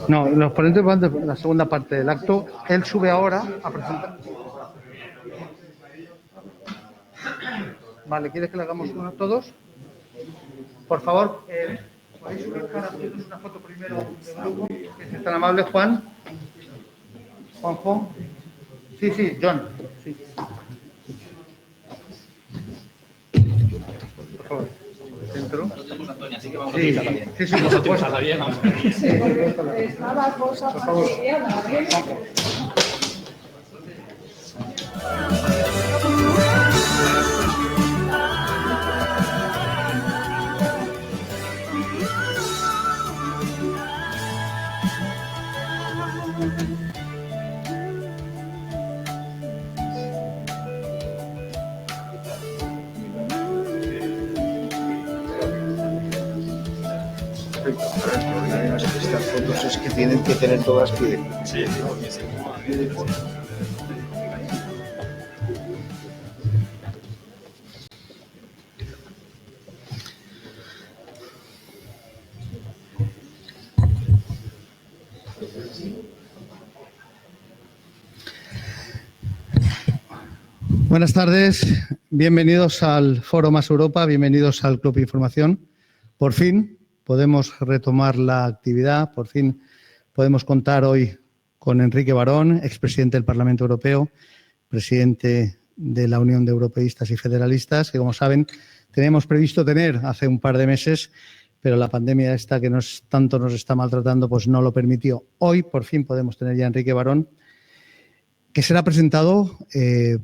No, los ponentes van de la segunda parte del acto. Él sube ahora a presentar. Vale, ¿quieres que le hagamos una a todos? Por favor, ¿podéis subir para hacernos una foto primero de grupo? Que es tan amable, Juan. Juanjo. Sí, John. Sí. Por favor. Dentro. Sí, por supuesto. Estaba cosa por favor. Estas fotos es que tienen que tener todas pie. Sí. Buenas tardes, bienvenidos al Foro Más Europa, bienvenidos al Club Información. Por fin podemos retomar la actividad, por fin podemos contar hoy con Enrique Barón, expresidente del Parlamento Europeo, presidente de la Unión de Europeístas y Federalistas, que como saben teníamos previsto tener hace un par de meses, pero la pandemia esta que tanto nos está maltratando pues no lo permitió. Hoy por fin podemos tener ya a Enrique Barón, que será presentado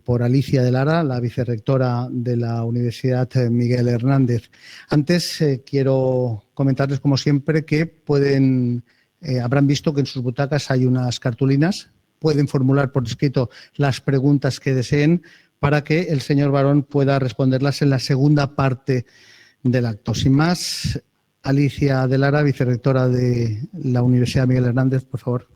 por Alicia de Lara, la vicerrectora de la Universidad Miguel Hernández. Antes quiero comentarles, como siempre, que habrán visto que en sus butacas hay unas cartulinas. Pueden formular por escrito las preguntas que deseen para que el señor Barón pueda responderlas en la segunda parte del acto. Sin más, Alicia de Lara, vicerrectora de la Universidad Miguel Hernández, por favor.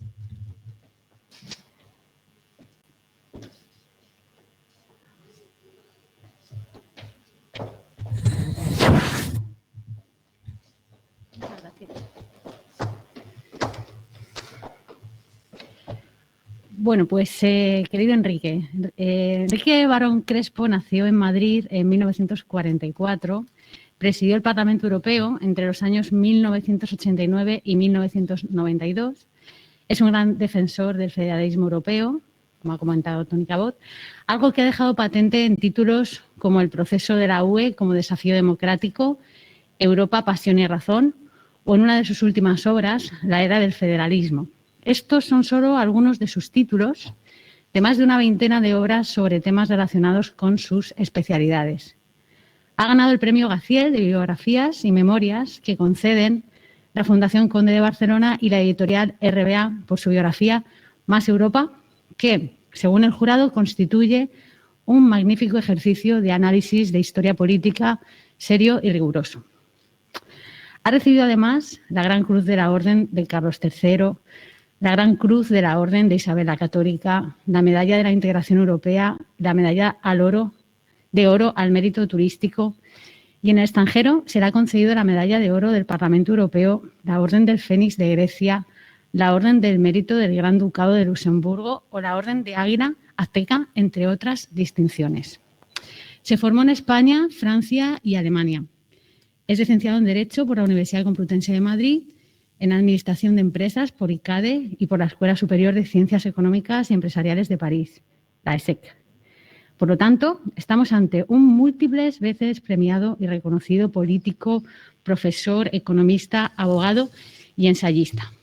Bueno, pues querido Enrique, Enrique Barón Crespo nació en Madrid en 1944, presidió el Parlamento Europeo entre los años 1989 y 1992, es un gran defensor del federalismo europeo, como ha comentado Toni Cabot, algo que ha dejado patente en títulos como El proceso de la UE como desafío democrático, Europa, pasión y razón, o en una de sus últimas obras, La era del federalismo. Estos son solo algunos de sus títulos, de más de una veintena de obras sobre temas relacionados con sus especialidades. Ha ganado el Premio Gaziel de Biografías y Memorias que conceden la Fundación Conde de Barcelona y la editorial RBA por su biografía Más Europa, que, según el jurado, constituye un magnífico ejercicio de análisis de historia política serio y riguroso. Ha recibido además la Gran Cruz de la Orden de Carlos III, la Gran Cruz de la Orden de Isabel la Católica, la Medalla de la Integración Europea, la Medalla de Oro al Mérito Turístico, y en el extranjero se le ha concedido la Medalla de Oro del Parlamento Europeo, la Orden del Fénix de Grecia, la Orden del Mérito del Gran Ducado de Luxemburgo o la Orden de Águila Azteca, entre otras distinciones. Se formó en España, Francia y Alemania. Es licenciado en Derecho por la Universidad Complutense de Madrid, en Administración de Empresas por ICADE y por la Escuela Superior de Ciencias Económicas y Empresariales de París, la ESSEC. Por lo tanto, estamos ante un múltiples veces premiado y reconocido político, profesor, economista, abogado y ensayista.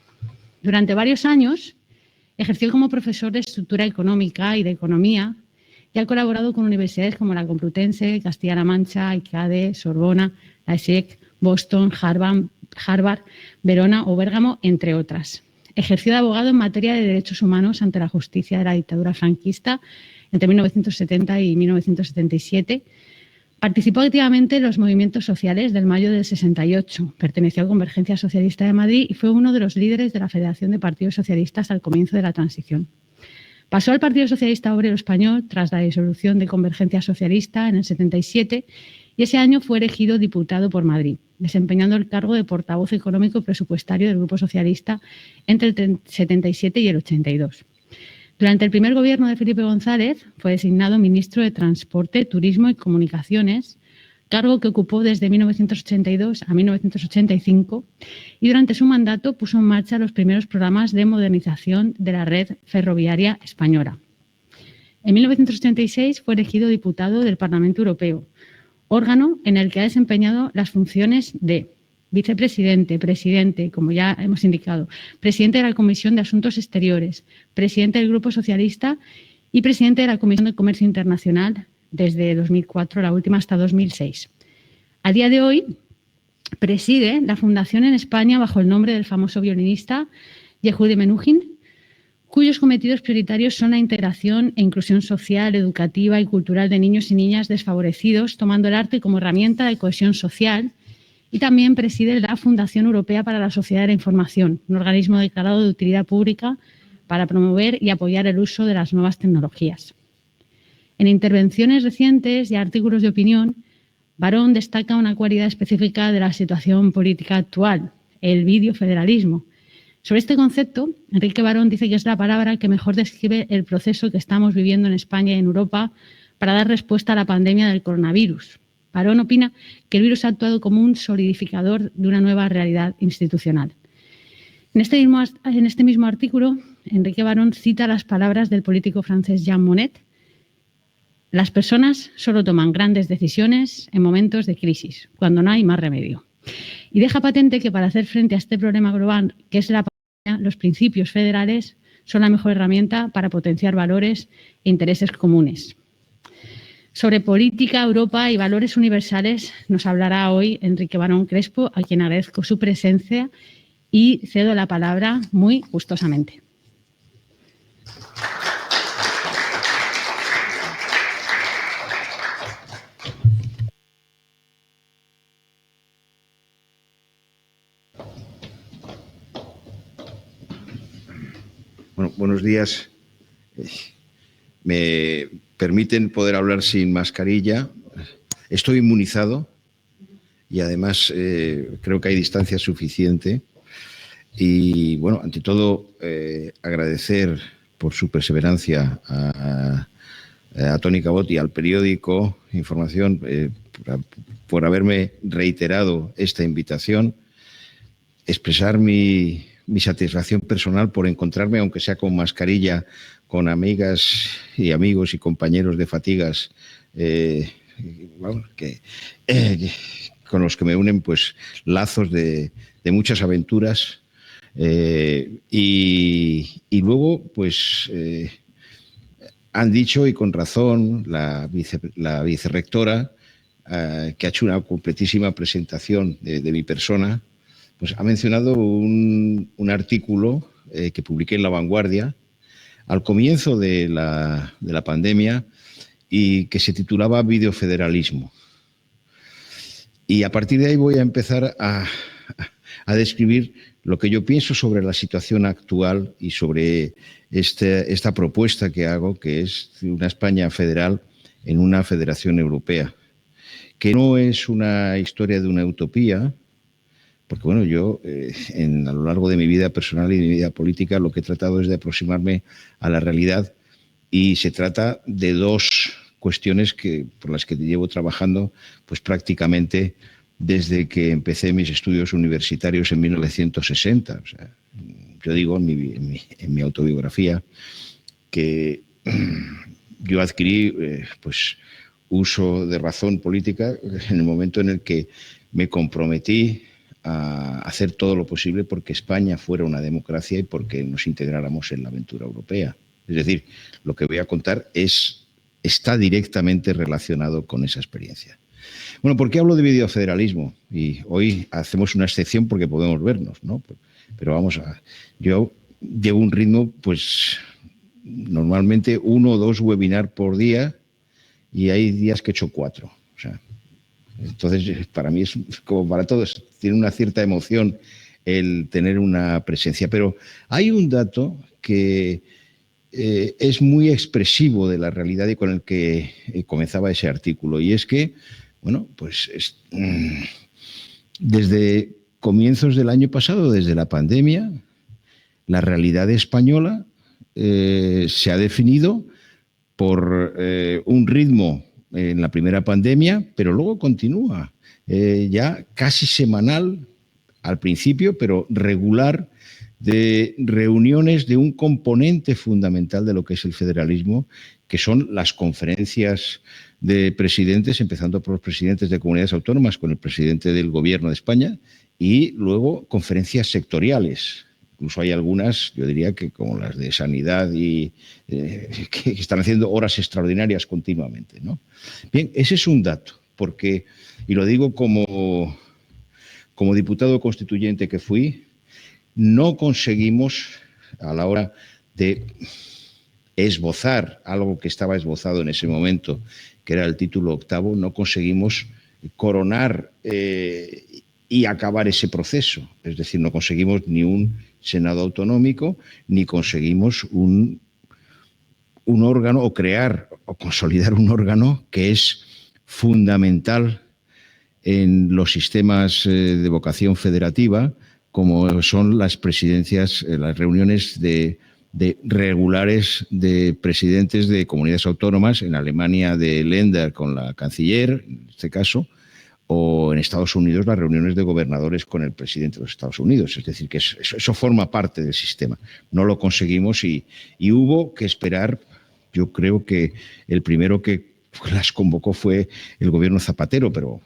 Durante varios años ejerció como profesor de Estructura Económica y de Economía y ha colaborado con universidades como la Complutense, Castilla-La Mancha, ICADE, Sorbona, la ESSEC, Boston, Harvard, Verona o Bérgamo, entre otras. Ejerció de abogado en materia de derechos humanos ante la justicia de la dictadura franquista entre 1970 y 1977. Participó activamente en los movimientos sociales del mayo del 68. Perteneció a Convergencia Socialista de Madrid y fue uno de los líderes de la Federación de Partidos Socialistas al comienzo de la transición. Pasó al Partido Socialista Obrero Español tras la disolución de Convergencia Socialista en el 77 y ese año fue elegido diputado por Madrid, desempeñando el cargo de portavoz económico presupuestario del Grupo Socialista entre el 77 y el 82. Durante el primer gobierno de Felipe González fue designado ministro de Transporte, Turismo y Comunicaciones, cargo que ocupó desde 1982 a 1985, y durante su mandato puso en marcha los primeros programas de modernización de la red ferroviaria española. En 1986 fue elegido diputado del Parlamento Europeo, órgano en el que ha desempeñado las funciones de vicepresidente, presidente, como ya hemos indicado, presidente de la Comisión de Asuntos Exteriores, presidente del Grupo Socialista y presidente de la Comisión de Comercio Internacional desde 2004, la última hasta 2006. A día de hoy preside la fundación en España bajo el nombre del famoso violinista Yehudi Menuhin, cuyos cometidos prioritarios son la integración e inclusión social, educativa y cultural de niños y niñas desfavorecidos, tomando el arte como herramienta de cohesión social, y también preside la Fundación Europea para la Sociedad de la Información, un organismo declarado de utilidad pública para promover y apoyar el uso de las nuevas tecnologías. En intervenciones recientes y artículos de opinión, Barón destaca una cualidad específica de la situación política actual, el videofederalismo. Sobre este concepto, Enrique Barón dice que es la palabra que mejor describe el proceso que estamos viviendo en España y en Europa para dar respuesta a la pandemia del coronavirus. Barón opina que el virus ha actuado como un solidificador de una nueva realidad institucional. En este mismo artículo, Enrique Barón cita las palabras del político francés Jean Monnet: las personas solo toman grandes decisiones en momentos de crisis, cuando no hay más remedio. Y deja patente que para hacer frente a este problema global, que es la pandemia, los principios federales son la mejor herramienta para potenciar valores e intereses comunes. Sobre política, Europa y valores universales nos hablará hoy Enrique Barón Crespo, a quien agradezco su presencia y cedo la palabra muy gustosamente. Bueno, buenos días. Me permiten poder hablar sin mascarilla. Estoy inmunizado y además creo que hay distancia suficiente. Y bueno, ante todo, agradecer por su perseverancia a Toni Cabot y al periódico Información por haberme reiterado esta invitación, expresar mi satisfacción personal por encontrarme, aunque sea con mascarilla, con amigas y amigos y compañeros de fatigas con los que me unen pues lazos de muchas aventuras. Y luego, pues, han dicho, y con razón, la vicerrectora, que ha hecho una completísima presentación de mi persona, pues ha mencionado un artículo que publiqué en La Vanguardia al comienzo de la pandemia y que se titulaba Videofederalismo. Y a partir de ahí voy a empezar a describir lo que yo pienso sobre la situación actual y sobre esta propuesta que hago, que es una España federal en una federación europea, que no es una historia de una utopía, porque bueno, yo a lo largo de mi vida personal y de mi vida política lo que he tratado es de aproximarme a la realidad, y se trata de dos cuestiones por las que llevo trabajando pues prácticamente desde que empecé mis estudios universitarios en 1960. O sea, yo digo en mi autobiografía que yo adquirí pues uso de razón política en el momento en el que me comprometí a hacer todo lo posible porque España fuera una democracia y porque nos integráramos en la aventura europea. Es decir, lo que voy a contar está directamente relacionado con esa experiencia. Bueno, ¿por qué hablo de videofederalismo? Y hoy hacemos una excepción porque podemos vernos, ¿no? Pero yo llevo un ritmo, pues, normalmente 1 o 2 webinars por día, y hay días que he hecho 4. O sea, entonces, para mí es como para todos, tiene una cierta emoción el tener una presencia. Pero hay un dato que es muy expresivo de la realidad y con el que comenzaba ese artículo, y es que Bueno, pues desde comienzos del año pasado, desde la pandemia, la realidad española se ha definido por un ritmo en la primera pandemia, pero luego continúa ya casi semanal al principio, pero regular, de reuniones de un componente fundamental de lo que es el federalismo, que son las conferencias de presidentes, empezando por los presidentes de comunidades autónomas con el presidente del Gobierno de España, y luego conferencias sectoriales. Incluso hay algunas, yo diría que como las de sanidad, y que están haciendo horas extraordinarias continuamente, ¿no? Bien, ese es un dato, porque, y lo digo como diputado constituyente que fui, no conseguimos, a la hora de esbozar algo que estaba esbozado en ese momento, que era el título octavo, no conseguimos coronar y acabar ese proceso. Es decir, no conseguimos ni un Senado autonómico, ni conseguimos un órgano, o crear o consolidar un órgano que es fundamental en los sistemas de vocación federativa, como son las presidencias, las reuniones de regulares de presidentes de comunidades autónomas, en Alemania de Länder con la canciller, en este caso, o en Estados Unidos las reuniones de gobernadores con el presidente de los Estados Unidos. Es decir, que eso forma parte del sistema. No lo conseguimos y hubo que esperar. Yo creo que el primero que las convocó fue el gobierno Zapatero, pero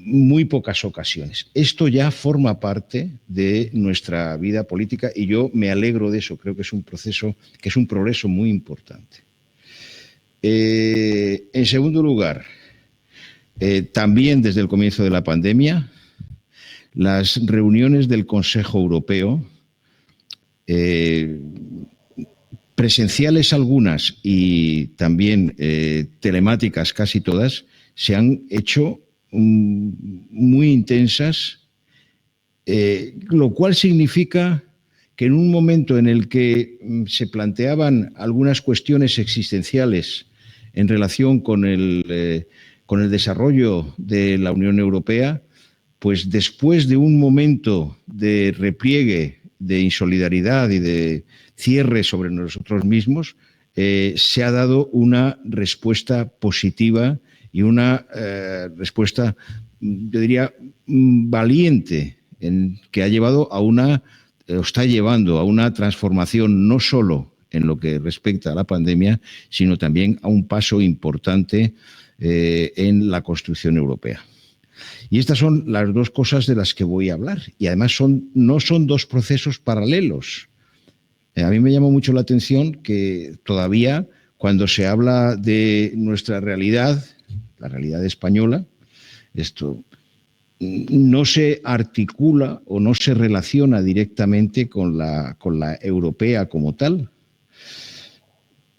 muy pocas ocasiones. Esto ya forma parte de nuestra vida política y yo me alegro de eso. Creo que es un proceso, que es un progreso muy importante. En segundo lugar, también desde el comienzo de la pandemia, las reuniones del Consejo Europeo, presenciales algunas y también telemáticas casi todas, se han hecho muy intensas, lo cual significa que en un momento en el que se planteaban algunas cuestiones existenciales en relación con el desarrollo de la Unión Europea, pues después de un momento de repliegue, de insolidaridad y de cierre sobre nosotros mismos, se ha dado una respuesta positiva y una respuesta, yo diría, valiente, que ha llevado está llevando a una transformación no solo en lo que respecta a la pandemia, sino también a un paso importante en la construcción europea. Y estas son las dos cosas de las que voy a hablar. Y además no son dos procesos paralelos. A mí me llamó mucho la atención que todavía, cuando se habla de nuestra realidad, la realidad española, esto no se articula o no se relaciona directamente con la europea como tal.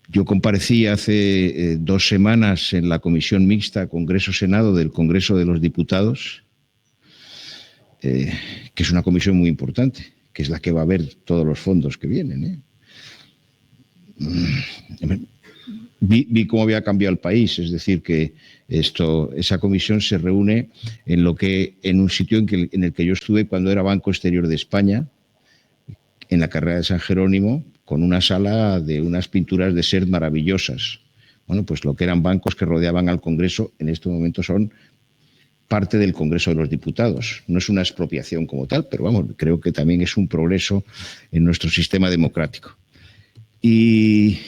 Yo comparecí hace 2 semanas en la Comisión Mixta Congreso-Senado del Congreso de los Diputados, que es una comisión muy importante, que es la que va a ver todos los fondos que vienen. Vi cómo había cambiado el país, es decir, que esa comisión se reúne en un sitio en el que yo estuve cuando era Banco Exterior de España, en la carrera de San Jerónimo, con una sala de unas pinturas de Sert maravillosas. Bueno, pues lo que eran bancos que rodeaban al Congreso, en este momento son parte del Congreso de los Diputados. No es una expropiación como tal, pero vamos, creo que también es un progreso en nuestro sistema democrático. Y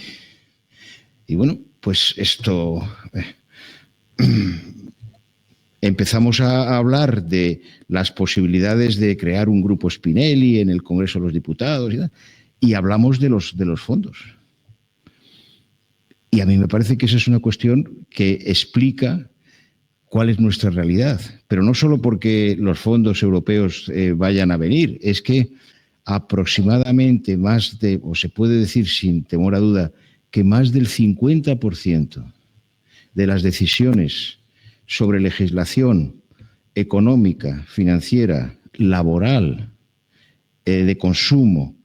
bueno, pues esto... Empezamos a hablar de las posibilidades de crear un grupo Spinelli en el Congreso de los Diputados y hablamos de los fondos. Y a mí me parece que esa es una cuestión que explica cuál es nuestra realidad. Pero no solo porque los fondos europeos vayan a venir, es que aproximadamente o se puede decir sin temor a duda, que más del 50% de las decisiones sobre legislación económica, financiera, laboral, de consumo,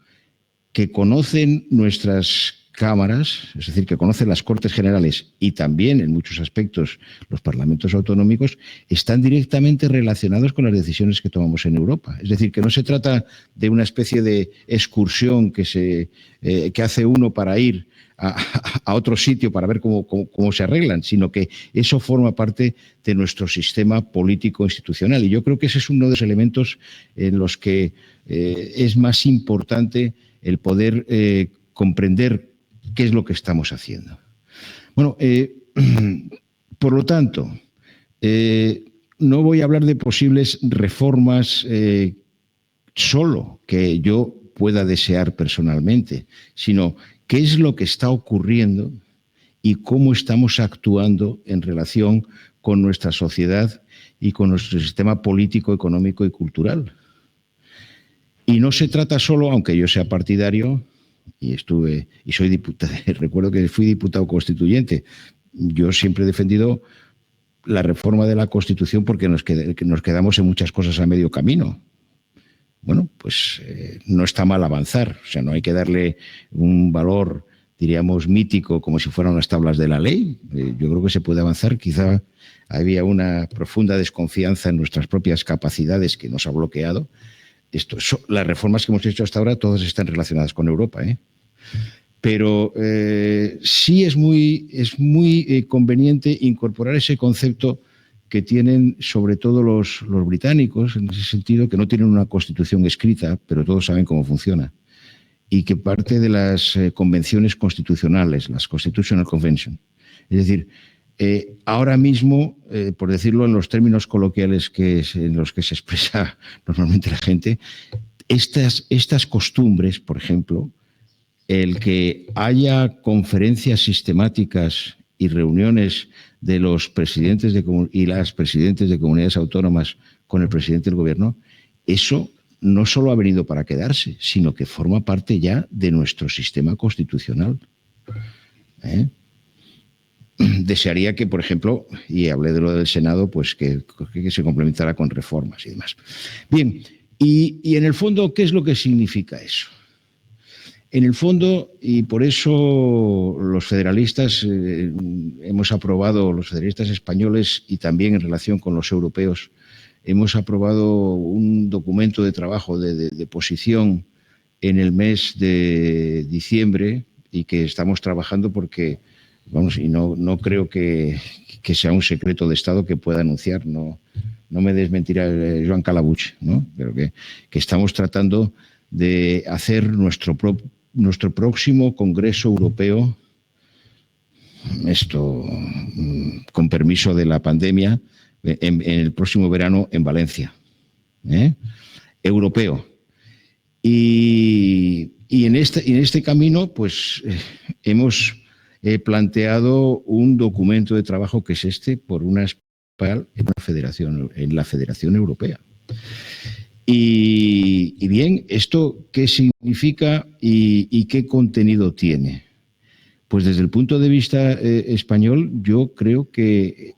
que conocen nuestras cámaras, es decir, que conocen las Cortes Generales y también, en muchos aspectos, los parlamentos autonómicos, están directamente relacionados con las decisiones que tomamos en Europa. Es decir, que no se trata de una especie de excursión que hace uno para ir a otro sitio para ver cómo se arreglan, sino que eso forma parte de nuestro sistema político institucional. Y yo creo que ese es uno de los elementos en los que es más importante el poder comprender qué es lo que estamos haciendo. Bueno, por lo tanto, no voy a hablar de posibles reformas solo que yo pueda desear personalmente, sino qué es lo que está ocurriendo y cómo estamos actuando en relación con nuestra sociedad y con nuestro sistema político, económico y cultural. Y no se trata solo, aunque yo sea partidario, y soy diputado, recuerdo que fui diputado constituyente, yo siempre he defendido la reforma de la Constitución porque nos quedamos en muchas cosas a medio camino. Bueno, pues no está mal avanzar, o sea, no hay que darle un valor, diríamos, mítico como si fueran las tablas de la ley. Yo creo que se puede avanzar. Quizá había una profunda desconfianza en nuestras propias capacidades que nos ha bloqueado. Las reformas que hemos hecho hasta ahora todas están relacionadas con Europa, pero sí es muy conveniente incorporar ese concepto que tienen sobre todo los británicos, en ese sentido, que no tienen una constitución escrita, pero todos saben cómo funciona, y que parte de las convenciones constitucionales, las Constitutional Convention. Es decir, ahora mismo, por decirlo en los términos coloquiales en los que se expresa normalmente la gente, estas costumbres, por ejemplo, el que haya conferencias sistemáticas y reuniones de los presidentes y las presidentes de comunidades autónomas con el presidente del gobierno, eso no solo ha venido para quedarse, sino que forma parte ya de nuestro sistema constitucional. Desearía que, por ejemplo, y hablé de lo del Senado, pues que se complementara con reformas y demás. Bien, y en el fondo, ¿qué es lo que significa eso? En el fondo, y por eso los federalistas hemos aprobado, los federalistas españoles y también en relación con los europeos, hemos aprobado un documento de trabajo de posición en el mes de diciembre y que estamos trabajando porque, vamos, y no creo que sea un secreto de Estado que pueda anunciar, no me desmentirá Joan Calabuch, ¿no? Pero que estamos tratando de hacer nuestro próximo Congreso Europeo, esto con permiso de la pandemia, en el próximo verano en Valencia, europeo. Y en este camino, pues hemos planteado un documento de trabajo que es por una federación, en la Federación Europea. Y bien, ¿esto qué significa y qué contenido tiene? Pues desde el punto de vista español, yo creo que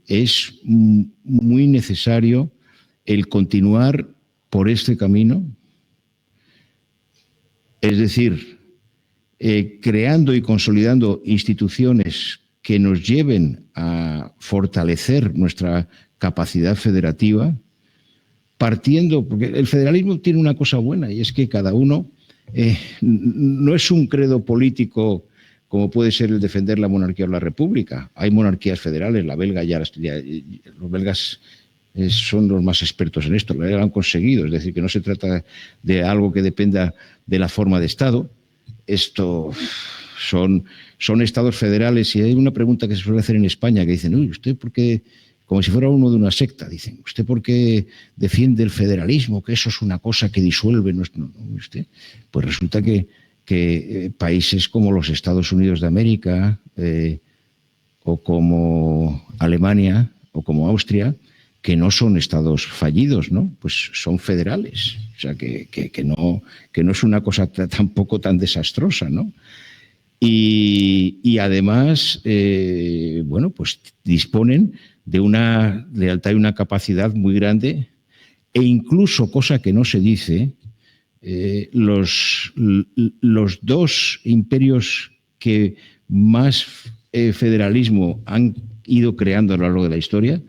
es muy necesario el continuar por este camino, es decir, creando y consolidando instituciones que nos lleven a fortalecer nuestra capacidad federativa, partiendo, porque el federalismo tiene una cosa buena y es que cada uno no es un credo político como puede ser el defender la monarquía o la república. Hay monarquías federales, la belga los belgas son los más expertos en esto, lo han conseguido, es decir, que no se trata de algo que dependa de la forma de Estado. Esto son estados federales y hay una pregunta que se suele hacer en España que dicen, uy, ¿usted por qué? Como si fuera uno de una secta, dicen, ¿usted por qué defiende el federalismo? Que eso es una cosa que disuelve nuestro... ¿No? ¿Usted? Pues resulta que países como los Estados Unidos de América o como Alemania o como Austria, que no son estados fallidos, ¿no? Pues son federales. O sea, que no es una cosa tampoco tan desastrosa, ¿no? Y además, bueno, pues disponen de una lealtad y una capacidad muy grande e incluso, cosa que no se dice, los dos imperios que más federalismo han ido creando a lo largo de la historia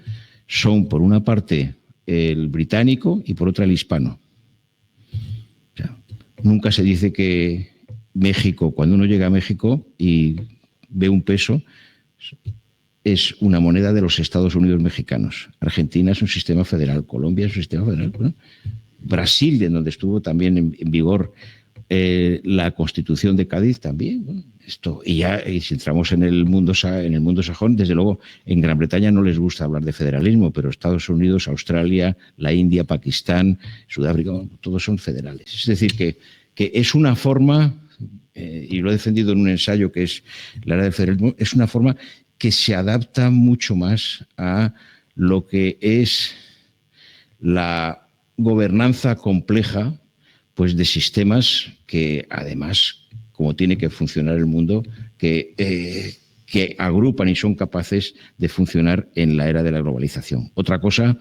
son, por una parte, el británico y por otra el hispano. O sea, nunca se dice que México, cuando uno llega a México y ve un peso, es una moneda de los Estados Unidos mexicanos. Argentina es un sistema federal, Colombia es un sistema federal, ¿no? Brasil, en donde estuvo también en vigor la Constitución de Cádiz también, ¿no? Y si entramos en el mundo sajón, desde luego en Gran Bretaña no les gusta hablar de federalismo, pero Estados Unidos, Australia, la India, Pakistán, Sudáfrica, todos son federales. Es decir, que es una forma, y lo he defendido en un ensayo que es la era del federalismo, es una forma que se adapta mucho más a lo que es la gobernanza compleja, pues, de sistemas que, además, como tiene que funcionar el mundo, que agrupan y son capaces de funcionar en la era de la globalización. Otra cosa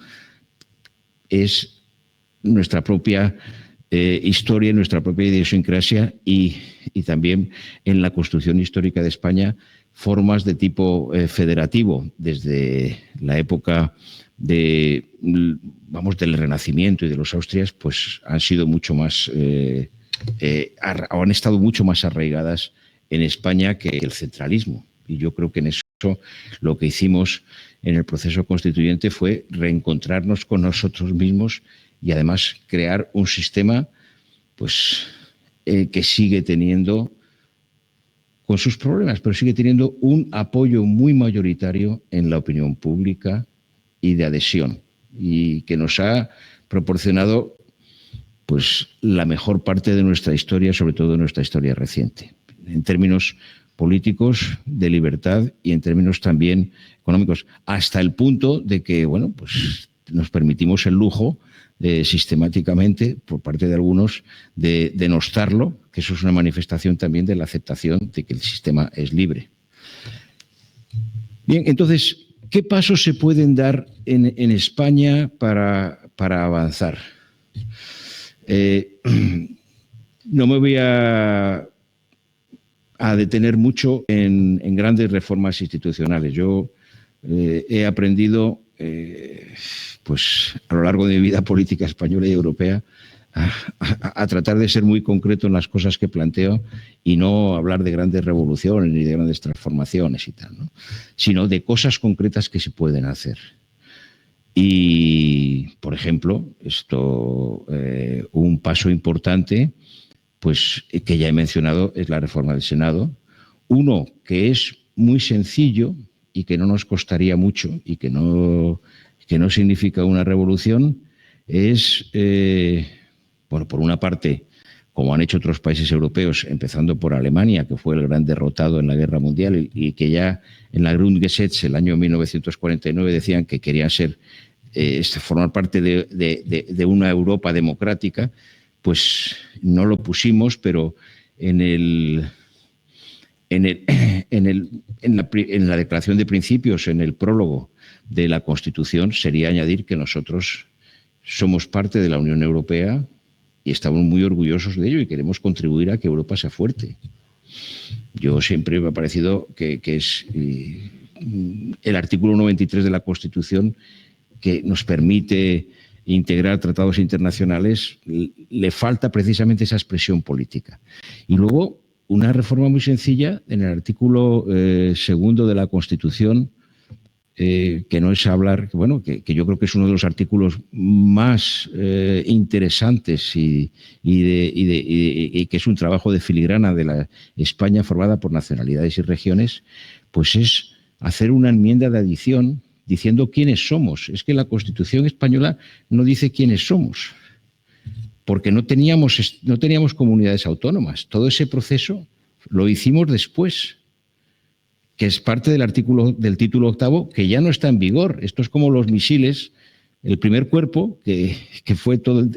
es nuestra propia historia, nuestra propia idiosincrasia y también en la construcción histórica de España formas de tipo federativo desde la época del Renacimiento y de los Austrias, pues han sido mucho más han estado mucho más arraigadas en España que el centralismo. Y yo creo que en eso lo que hicimos en el proceso constituyente fue reencontrarnos con nosotros mismos y además crear un sistema, pues, que sigue teniendo, con sus problemas, pero sigue teniendo un apoyo muy mayoritario en la opinión pública y de adhesión, y que nos ha proporcionado, pues, la mejor parte de nuestra historia, sobre todo de nuestra historia reciente, en términos políticos, de libertad y en términos también económicos, hasta el punto de que, bueno, pues nos permitimos el lujo sistemáticamente, por parte de algunos, de denostarlo, que eso es una manifestación también de la aceptación de que el sistema es libre. Bien, entonces, ¿qué pasos se pueden dar en España para avanzar? No me voy a detener mucho en grandes reformas institucionales. Yo he aprendido, pues, a lo largo de mi vida política española y europea, a tratar de ser muy concreto en las cosas que planteo y no hablar de grandes revoluciones ni de grandes transformaciones y tal, ¿no? Sino de cosas concretas que se pueden hacer. Y, por ejemplo, un paso importante, pues, que ya he mencionado, es la reforma del Senado. Uno que es muy sencillo y que no nos costaría mucho y que no significa una revolución, es, bueno, por una parte, como han hecho otros países europeos, empezando por Alemania, que fue el gran derrotado en la Guerra Mundial y que ya en la Grundgesetz, el año 1949, decían que querían formar parte de una Europa democrática. Pues no lo pusimos, pero en la declaración de principios, en el prólogo de la Constitución, sería añadir que nosotros somos parte de la Unión Europea y estamos muy orgullosos de ello y queremos contribuir a que Europa sea fuerte. Yo siempre me ha parecido que es el artículo 93 de la Constitución, que nos permite integrar tratados internacionales, le falta precisamente esa expresión política. Y luego, una reforma muy sencilla en el artículo segundo de la Constitución, que no es hablar, bueno, que yo creo que es uno de los artículos más interesantes y que es un trabajo de filigrana de la España formada por nacionalidades y regiones, pues es hacer una enmienda de adición diciendo quiénes somos. Es que la Constitución española no dice quiénes somos, porque no teníamos comunidades autónomas. Todo ese proceso lo hicimos después, que es parte del título octavo, que ya no está en vigor. Esto es como los misiles. El primer cuerpo, que fue todo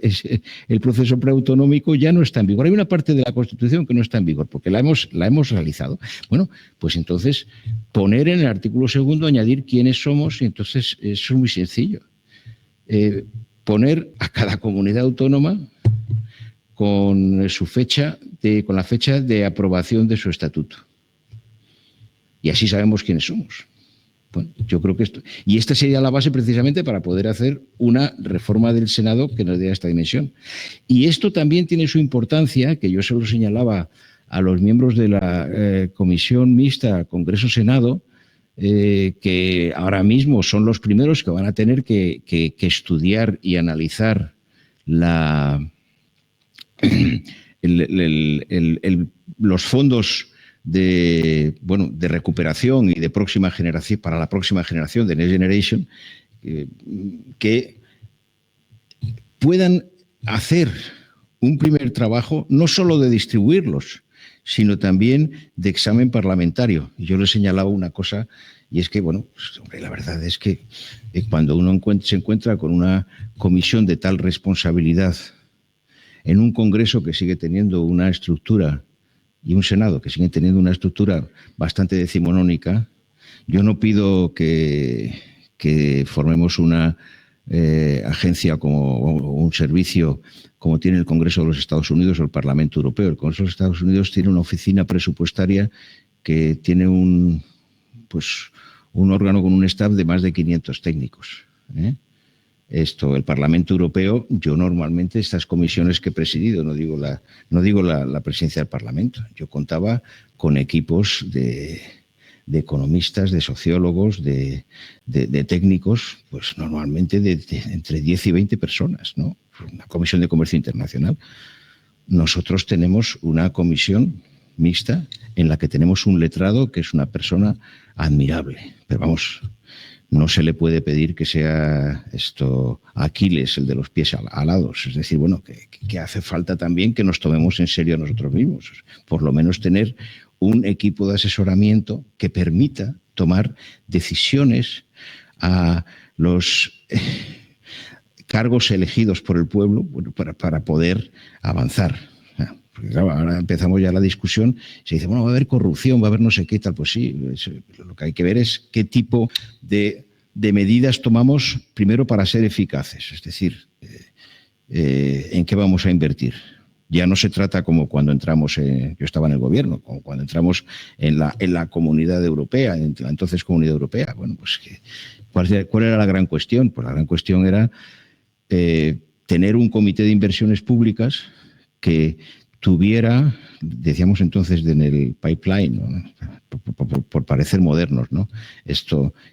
el proceso preautonómico, ya no está en vigor. Hay una parte de la Constitución que no está en vigor, porque la hemos realizado. Bueno, pues entonces poner en el artículo segundo, añadir quiénes somos, y entonces eso es muy sencillo. Poner a cada comunidad autónoma con la fecha de aprobación de su estatuto. y así sabemos quiénes somos. Bueno, yo creo que esta sería la base precisamente para poder hacer una reforma del Senado que nos dé esta dimensión. Y esto también tiene su importancia, que yo se lo señalaba a los miembros de la Comisión Mixta Congreso-Senado, que ahora mismo son los primeros que van a tener que estudiar y analizar los fondos de recuperación y de próxima generación, para la próxima generación de Next Generation, que puedan hacer un primer trabajo no solo de distribuirlos, sino también de examen parlamentario. Y yo le señalaba una cosa, y es que, la verdad es que cuando uno se encuentra con una comisión de tal responsabilidad en un Congreso que sigue teniendo una estructura y un Senado que sigue teniendo una estructura bastante decimonónica, yo no pido que formemos una agencia como un servicio como tiene el Congreso de los Estados Unidos o el Parlamento Europeo. El Congreso de los Estados Unidos tiene una oficina presupuestaria que tiene un órgano con un staff de más de 500 técnicos. El Parlamento Europeo, yo normalmente estas comisiones que he presidido, no digo la presidencia del Parlamento, yo contaba con equipos de economistas, de sociólogos, de técnicos, pues normalmente de entre 10 y 20 personas, ¿no? Una comisión de comercio internacional. Nosotros tenemos una comisión mixta en la que tenemos un letrado que es una persona admirable, pero vamos, no se le puede pedir que sea Aquiles, el de los pies alados. Es decir, que hace falta también que nos tomemos en serio a nosotros mismos. Por lo menos tener un equipo de asesoramiento que permita tomar decisiones a los cargos elegidos por el pueblo para poder avanzar. Porque claro, ahora empezamos ya la discusión, se dice, va a haber corrupción, va a haber no sé qué tal. Pues sí, lo que hay que ver es qué tipo de medidas tomamos primero para ser eficaces, es decir, en qué vamos a invertir. Ya no se trata como cuando entramos, yo estaba en el gobierno, como cuando entramos en la Comunidad Europea, en la entonces Comunidad Europea. ¿Cuál era la gran cuestión? Pues la gran cuestión era tener un comité de inversiones públicas que tuviera, decíamos entonces en el pipeline, ¿no? por parecer modernos, ¿no?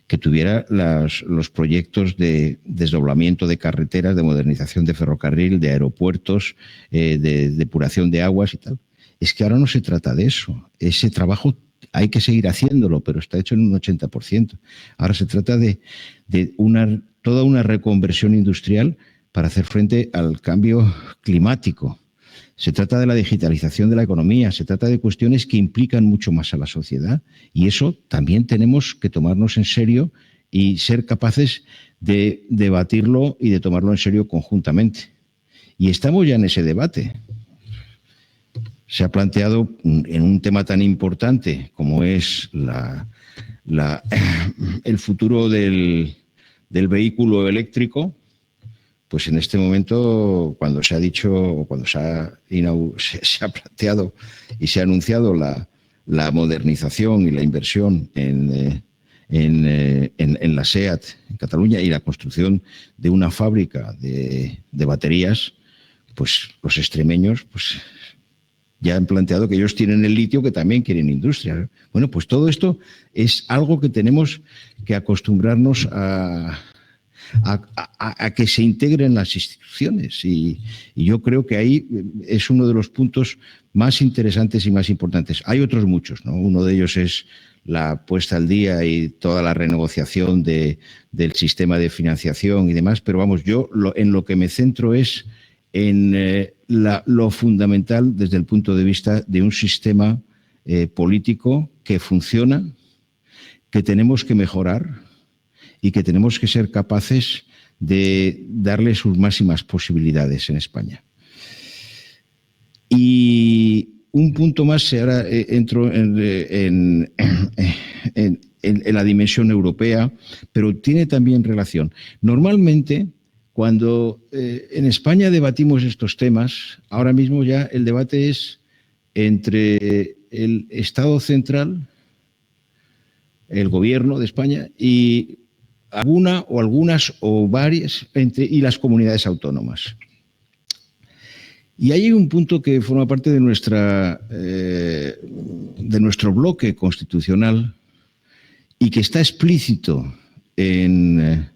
Que tuviera los proyectos de desdoblamiento de carreteras, de modernización de ferrocarril, de aeropuertos, de depuración de aguas y tal. Es que ahora no se trata de eso. Ese trabajo hay que seguir haciéndolo, pero está hecho en un 80%. Ahora se trata de toda una reconversión industrial para hacer frente al cambio climático. Se trata de la digitalización de la economía, se trata de cuestiones que implican mucho más a la sociedad y eso también tenemos que tomarnos en serio y ser capaces de debatirlo y de tomarlo en serio conjuntamente. Y estamos ya en ese debate. Se ha planteado en un tema tan importante como es el futuro del vehículo eléctrico. Pues en este momento, cuando se ha dicho, cuando se ha planteado y se ha anunciado la modernización y la inversión en la SEAT en Cataluña y la construcción de una fábrica de baterías, pues los extremeños ya han planteado que ellos tienen el litio, que también quieren industria. Bueno, pues todo esto es algo que tenemos que acostumbrarnos a que se integren las instituciones y yo creo que ahí es uno de los puntos más interesantes y más importantes. Hay otros muchos, ¿no? Uno de ellos es la puesta al día y toda la renegociación del sistema de financiación y demás, pero vamos, yo en lo que me centro es en lo fundamental desde el punto de vista de un sistema político que funciona, que tenemos que mejorar y que tenemos que ser capaces de darle sus máximas posibilidades en España. Y un punto más, ahora entro en la dimensión europea, pero tiene también relación. Normalmente, cuando en España debatimos estos temas, ahora mismo ya el debate es entre el Estado central el gobierno de España y algunas o varias y las comunidades autónomas. Y hay un punto que forma parte de nuestro bloque constitucional y que está explícito en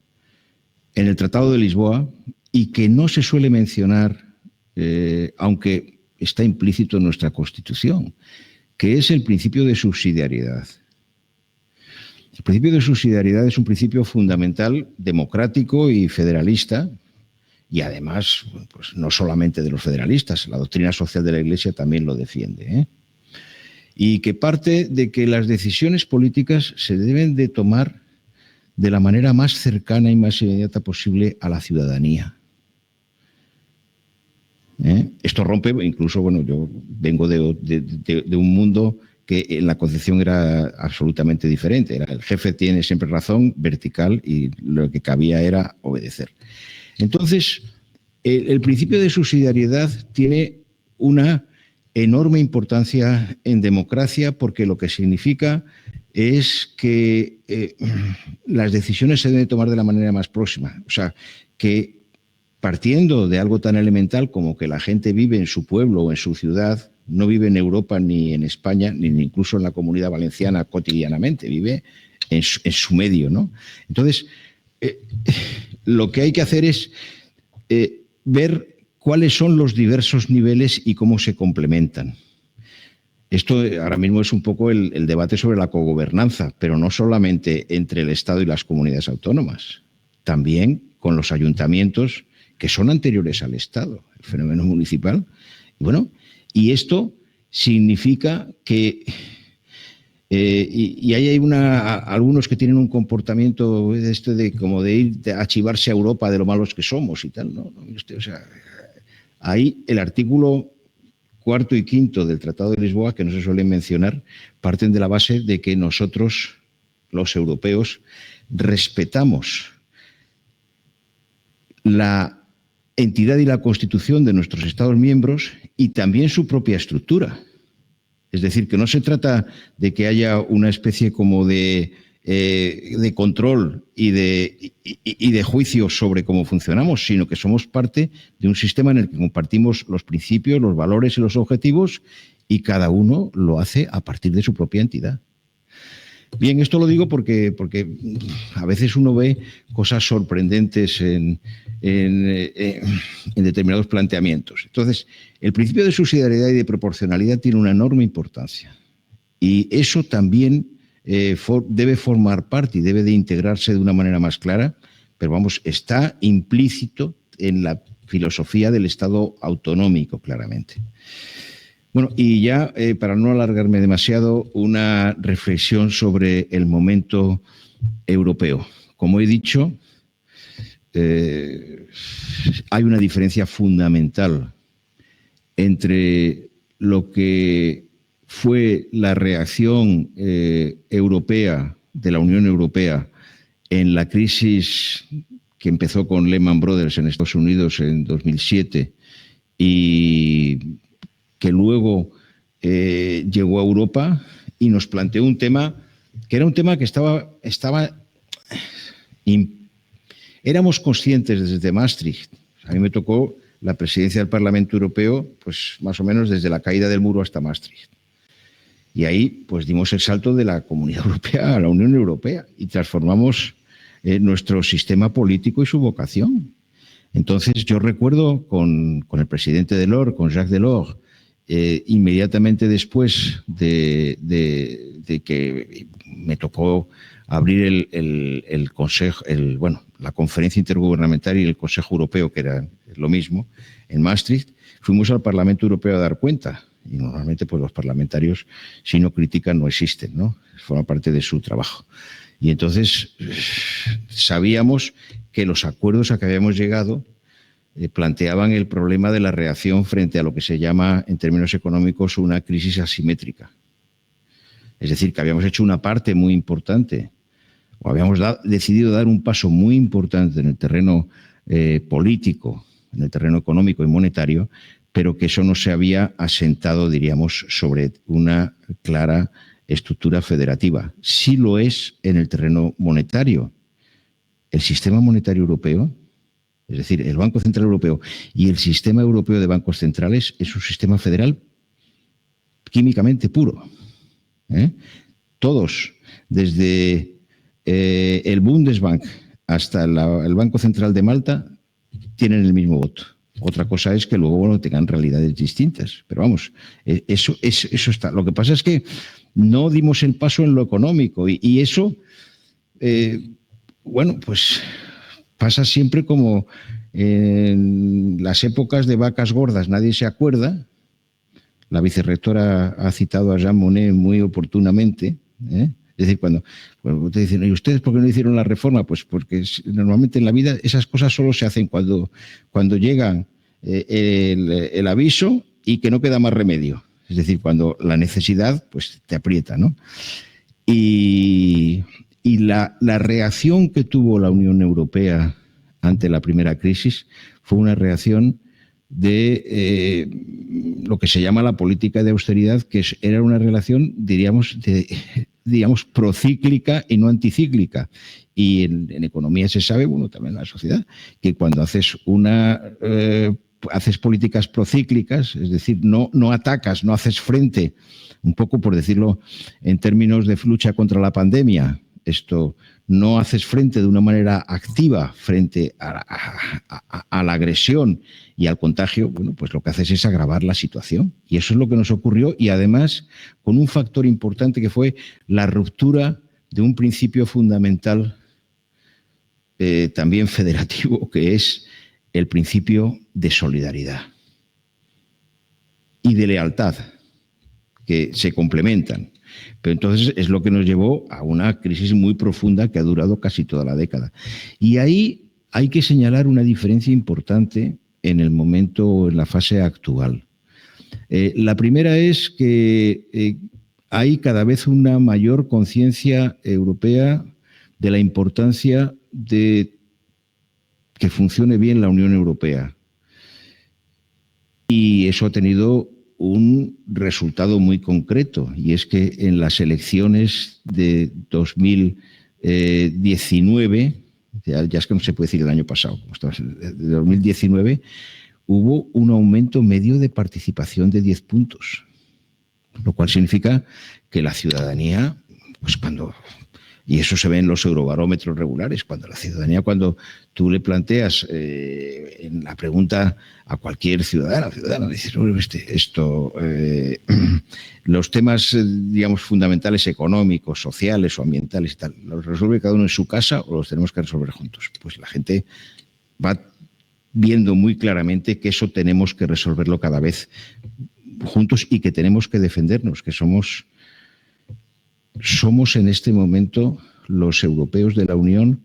el Tratado de Lisboa y que no se suele mencionar, aunque está implícito en nuestra Constitución, que es el principio de subsidiariedad. El principio de subsidiariedad es un principio fundamental, democrático y federalista, y además, pues no solamente de los federalistas, la doctrina social de la Iglesia también lo defiende, y que parte de que las decisiones políticas se deben de tomar de la manera más cercana y más inmediata posible a la ciudadanía. Esto rompe, incluso, bueno, yo vengo de un mundo que en la concepción era absolutamente diferente. El jefe tiene siempre razón, vertical, y lo que cabía era obedecer. Entonces, el principio de subsidiariedad tiene una enorme importancia en democracia porque lo que significa es que las decisiones se deben tomar de la manera más próxima. O sea, que partiendo de algo tan elemental como que la gente vive en su pueblo o en su ciudad, no vive en Europa ni en España, ni incluso en la Comunidad Valenciana cotidianamente, vive en su medio, ¿no? Entonces, lo que hay que hacer es ver cuáles son los diversos niveles y cómo se complementan. Esto ahora mismo es un poco el debate sobre la cogobernanza, pero no solamente entre el Estado y las comunidades autónomas, también con los ayuntamientos que son anteriores al Estado, el fenómeno municipal. Y bueno, y esto significa que y hay algunos que tienen un comportamiento como de ir a chivarse a Europa de lo malos que somos y tal, ¿no? O sea, ahí el artículo 4 y 5 del Tratado de Lisboa, que no se suelen mencionar, parten de la base de que nosotros, los europeos, respetamos la entidad y la constitución de nuestros Estados miembros y también su propia estructura. Es decir, que no se trata de que haya una especie como de control y de juicio sobre cómo funcionamos, sino que somos parte de un sistema en el que compartimos los principios, los valores y los objetivos y cada uno lo hace a partir de su propia entidad. Bien, esto lo digo porque a veces uno ve cosas sorprendentes en determinados planteamientos. Entonces, el principio de subsidiariedad y de proporcionalidad tiene una enorme importancia y eso también debe formar parte y debe de integrarse de una manera más clara, pero vamos, está implícito en la filosofía del Estado autonómico, claramente. Bueno, y ya para no alargarme demasiado, una reflexión sobre el momento europeo. Como he dicho, hay una diferencia fundamental entre lo que fue la reacción europea de la Unión Europea en la crisis que empezó con Lehman Brothers en Estados Unidos en 2007 y que luego llegó a Europa y nos planteó un tema que era un tema que éramos conscientes desde Maastricht. A mí me tocó la presidencia del Parlamento Europeo, pues más o menos desde la caída del muro hasta Maastricht. Y ahí pues dimos el salto de la Comunidad Europea a la Unión Europea y transformamos nuestro sistema político y su vocación. Entonces yo recuerdo con el presidente Delors, con Jacques Delors, inmediatamente después de que me tocó abrir el Consejo, la conferencia intergubernamental y el Consejo Europeo, que era lo mismo, en Maastricht, fuimos al Parlamento Europeo a dar cuenta. Y normalmente pues los parlamentarios, si no critican, no existen, ¿no? Forma parte de su trabajo. Y entonces sabíamos que los acuerdos a que habíamos llegado planteaban el problema de la reacción frente a lo que se llama, en términos económicos, una crisis asimétrica. Es decir, que habíamos hecho una parte muy importante, o habíamos decidido dar un paso muy importante en el terreno político, en el terreno económico y monetario, pero que eso no se había asentado, diríamos, sobre una clara estructura federativa. Sí lo es en el terreno monetario. El sistema monetario europeo, es decir, el Banco Central Europeo y el sistema europeo de bancos centrales, es un sistema federal químicamente puro. Todos, desde el Bundesbank hasta el Banco Central de Malta, tienen el mismo voto. Otra cosa es que luego tengan realidades distintas. Pero vamos, eso está. Lo que pasa es que no dimos el paso en lo económico y eso, pues pasa siempre como en las épocas de vacas gordas, nadie se acuerda. La vicerrectora ha citado a Jean Monnet muy oportunamente. Es decir, cuando te dicen, ¿y ustedes por qué no hicieron la reforma? Pues porque normalmente en la vida esas cosas solo se hacen cuando llega el aviso y que no queda más remedio. Es decir, cuando la necesidad pues te aprieta, ¿no? Y la reacción que tuvo la Unión Europea ante la primera crisis fue una reacción de lo que se llama la política de austeridad, que era una relación, diríamos, procíclica y no anticíclica. Y en economía se sabe, bueno, también en la sociedad, que cuando haces haces políticas procíclicas, es decir, no atacas, no haces frente, un poco por decirlo en términos de lucha contra la pandemia, no haces frente de una manera activa frente a la agresión y al contagio, bueno, pues lo que haces es agravar la situación. Y eso es lo que nos ocurrió, y además con un factor importante que fue la ruptura de un principio fundamental también federativo, que es el principio de solidaridad y de lealtad, que se complementan. Pero entonces es lo que nos llevó a una crisis muy profunda que ha durado casi toda la década. Y ahí hay que señalar una diferencia importante en el momento, en la fase actual. La primera es que hay cada vez una mayor conciencia europea de la importancia de que funcione bien la Unión Europea. Y eso ha tenido un resultado muy concreto, y es que en las elecciones de 2019, ya es que no se puede decir el año pasado, de 2019, hubo un aumento medio de participación de 10 puntos, lo cual significa que la ciudadanía, pues y eso se ve en los eurobarómetros regulares, cuando la ciudadanía, cuando tú le planteas en la pregunta a cualquier ciudadano, dices, los temas, digamos, fundamentales económicos, sociales o ambientales y tal, ¿los resuelve cada uno en su casa o los tenemos que resolver juntos? Pues la gente va viendo muy claramente que eso tenemos que resolverlo cada vez juntos y que tenemos que defendernos, que somos en este momento los europeos de la Unión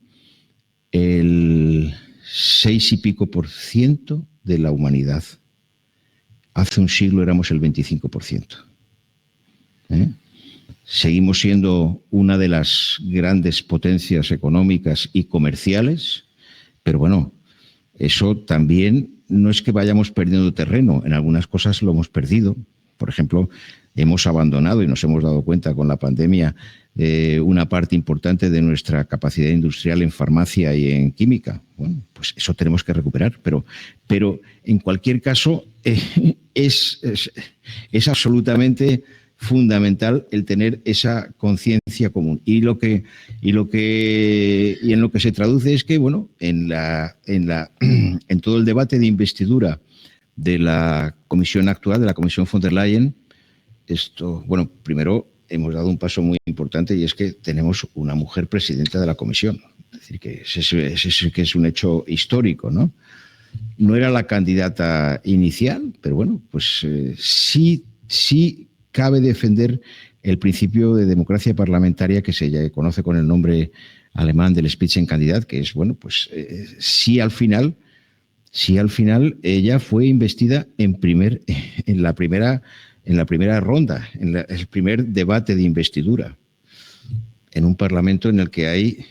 el 6 y pico % de la humanidad. Hace un siglo éramos el 25%. Seguimos siendo una de las grandes potencias económicas y comerciales, pero bueno, eso también no es que vayamos perdiendo terreno, en algunas cosas lo hemos perdido. Por ejemplo, hemos abandonado, y nos hemos dado cuenta con la pandemia, una parte importante de nuestra capacidad industrial en farmacia y en química. Bueno, pues eso tenemos que recuperar, pero en cualquier caso es absolutamente fundamental el tener esa conciencia común. Y en lo que se traduce es que, bueno, en todo el debate de investidura de la comisión actual, de la Comisión von der Leyen, primero hemos dado un paso muy importante, y es que tenemos una mujer presidenta de la comisión. Es decir, que ese que es un hecho histórico, ¿no? No era la candidata inicial, pero bueno, pues sí cabe defender el principio de democracia parlamentaria que se conoce con el nombre alemán del Spitzenkandidat, que es, bueno, pues sí al final ella fue investida en la primera ronda, el primer debate de investidura, en un parlamento en el que hay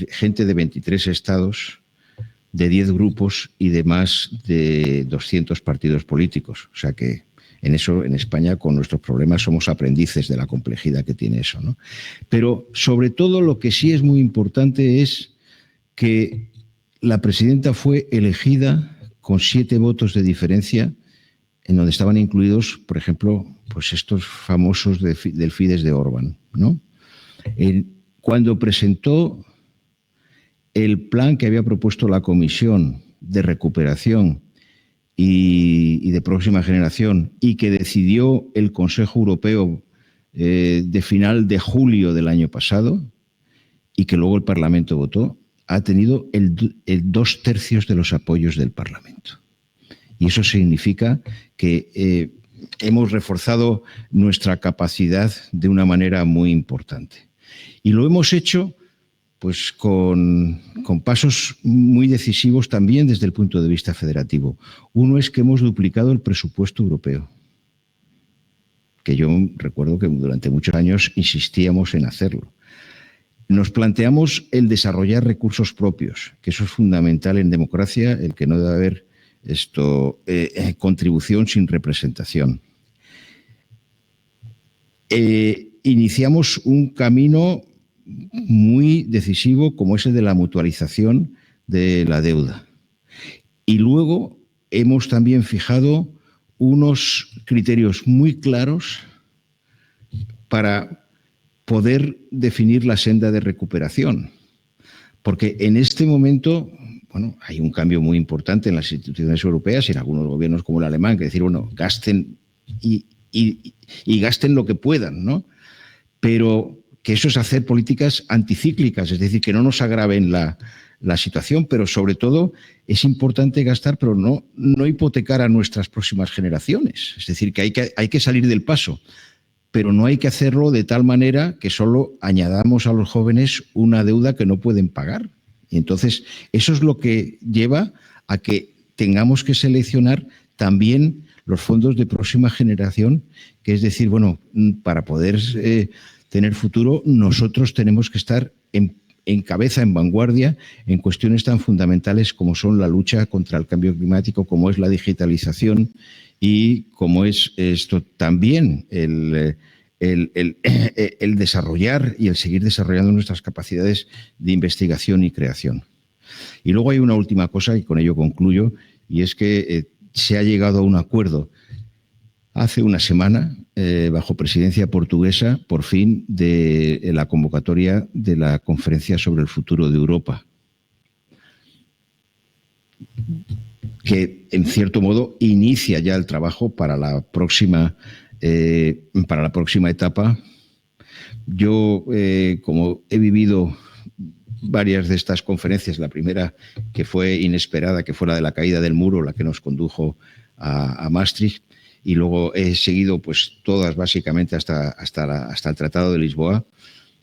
gente de 23 estados, de 10 grupos y de más de 200 partidos políticos. O sea que en eso, en España, con nuestros problemas, somos aprendices de la complejidad que tiene eso, ¿no? Pero, sobre todo, lo que sí es muy importante es que la presidenta fue elegida con 7 votos de diferencia, en donde estaban incluidos, por ejemplo, pues estos famosos del Fidesz de Orbán, ¿no? Cuando presentó el plan que había propuesto la Comisión de Recuperación y de Próxima Generación, y que decidió el Consejo Europeo de final de julio del año pasado, y que luego el Parlamento votó, ha tenido el 2/3 de los apoyos del Parlamento. Y eso significa que hemos reforzado nuestra capacidad de una manera muy importante. Y lo hemos hecho pues con pasos muy decisivos también desde el punto de vista federativo. Uno es que hemos duplicado el presupuesto europeo, que yo recuerdo que durante muchos años insistíamos en hacerlo. Nos planteamos el desarrollar recursos propios, que eso es fundamental en democracia, el que no debe haber contribución sin representación. Iniciamos un camino muy decisivo como es el de la mutualización de la deuda. Y luego hemos también fijado unos criterios muy claros para poder definir la senda de recuperación. Porque en este momento, bueno, hay un cambio muy importante en las instituciones europeas y en algunos gobiernos como el alemán, que decir, bueno, gasten y gasten lo que puedan, ¿no? Pero que eso es hacer políticas anticíclicas, es decir, que no nos agraven la situación, pero sobre todo es importante gastar, pero no hipotecar a nuestras próximas generaciones. Es decir, que hay que salir del paso, pero no hay que hacerlo de tal manera que solo añadamos a los jóvenes una deuda que no pueden pagar. Y entonces, eso es lo que lleva a que tengamos que seleccionar también los fondos de próxima generación, que es decir, bueno, para poder tener futuro, nosotros tenemos que estar en cabeza, en vanguardia, en cuestiones tan fundamentales como son la lucha contra el cambio climático, como es la digitalización y como es esto también el desarrollar y el seguir desarrollando nuestras capacidades de investigación y creación. Y luego hay una última cosa, y con ello concluyo, y es que se ha llegado a un acuerdo hace una semana, bajo presidencia portuguesa, por fin, de la convocatoria de la Conferencia sobre el Futuro de Europa, que, en cierto modo, inicia ya el trabajo para la próxima etapa. Yo, como he vivido varias de estas conferencias, la primera que fue inesperada, que fue la de la caída del muro, la que nos condujo a Maastricht, y luego he seguido pues todas básicamente hasta el Tratado de Lisboa.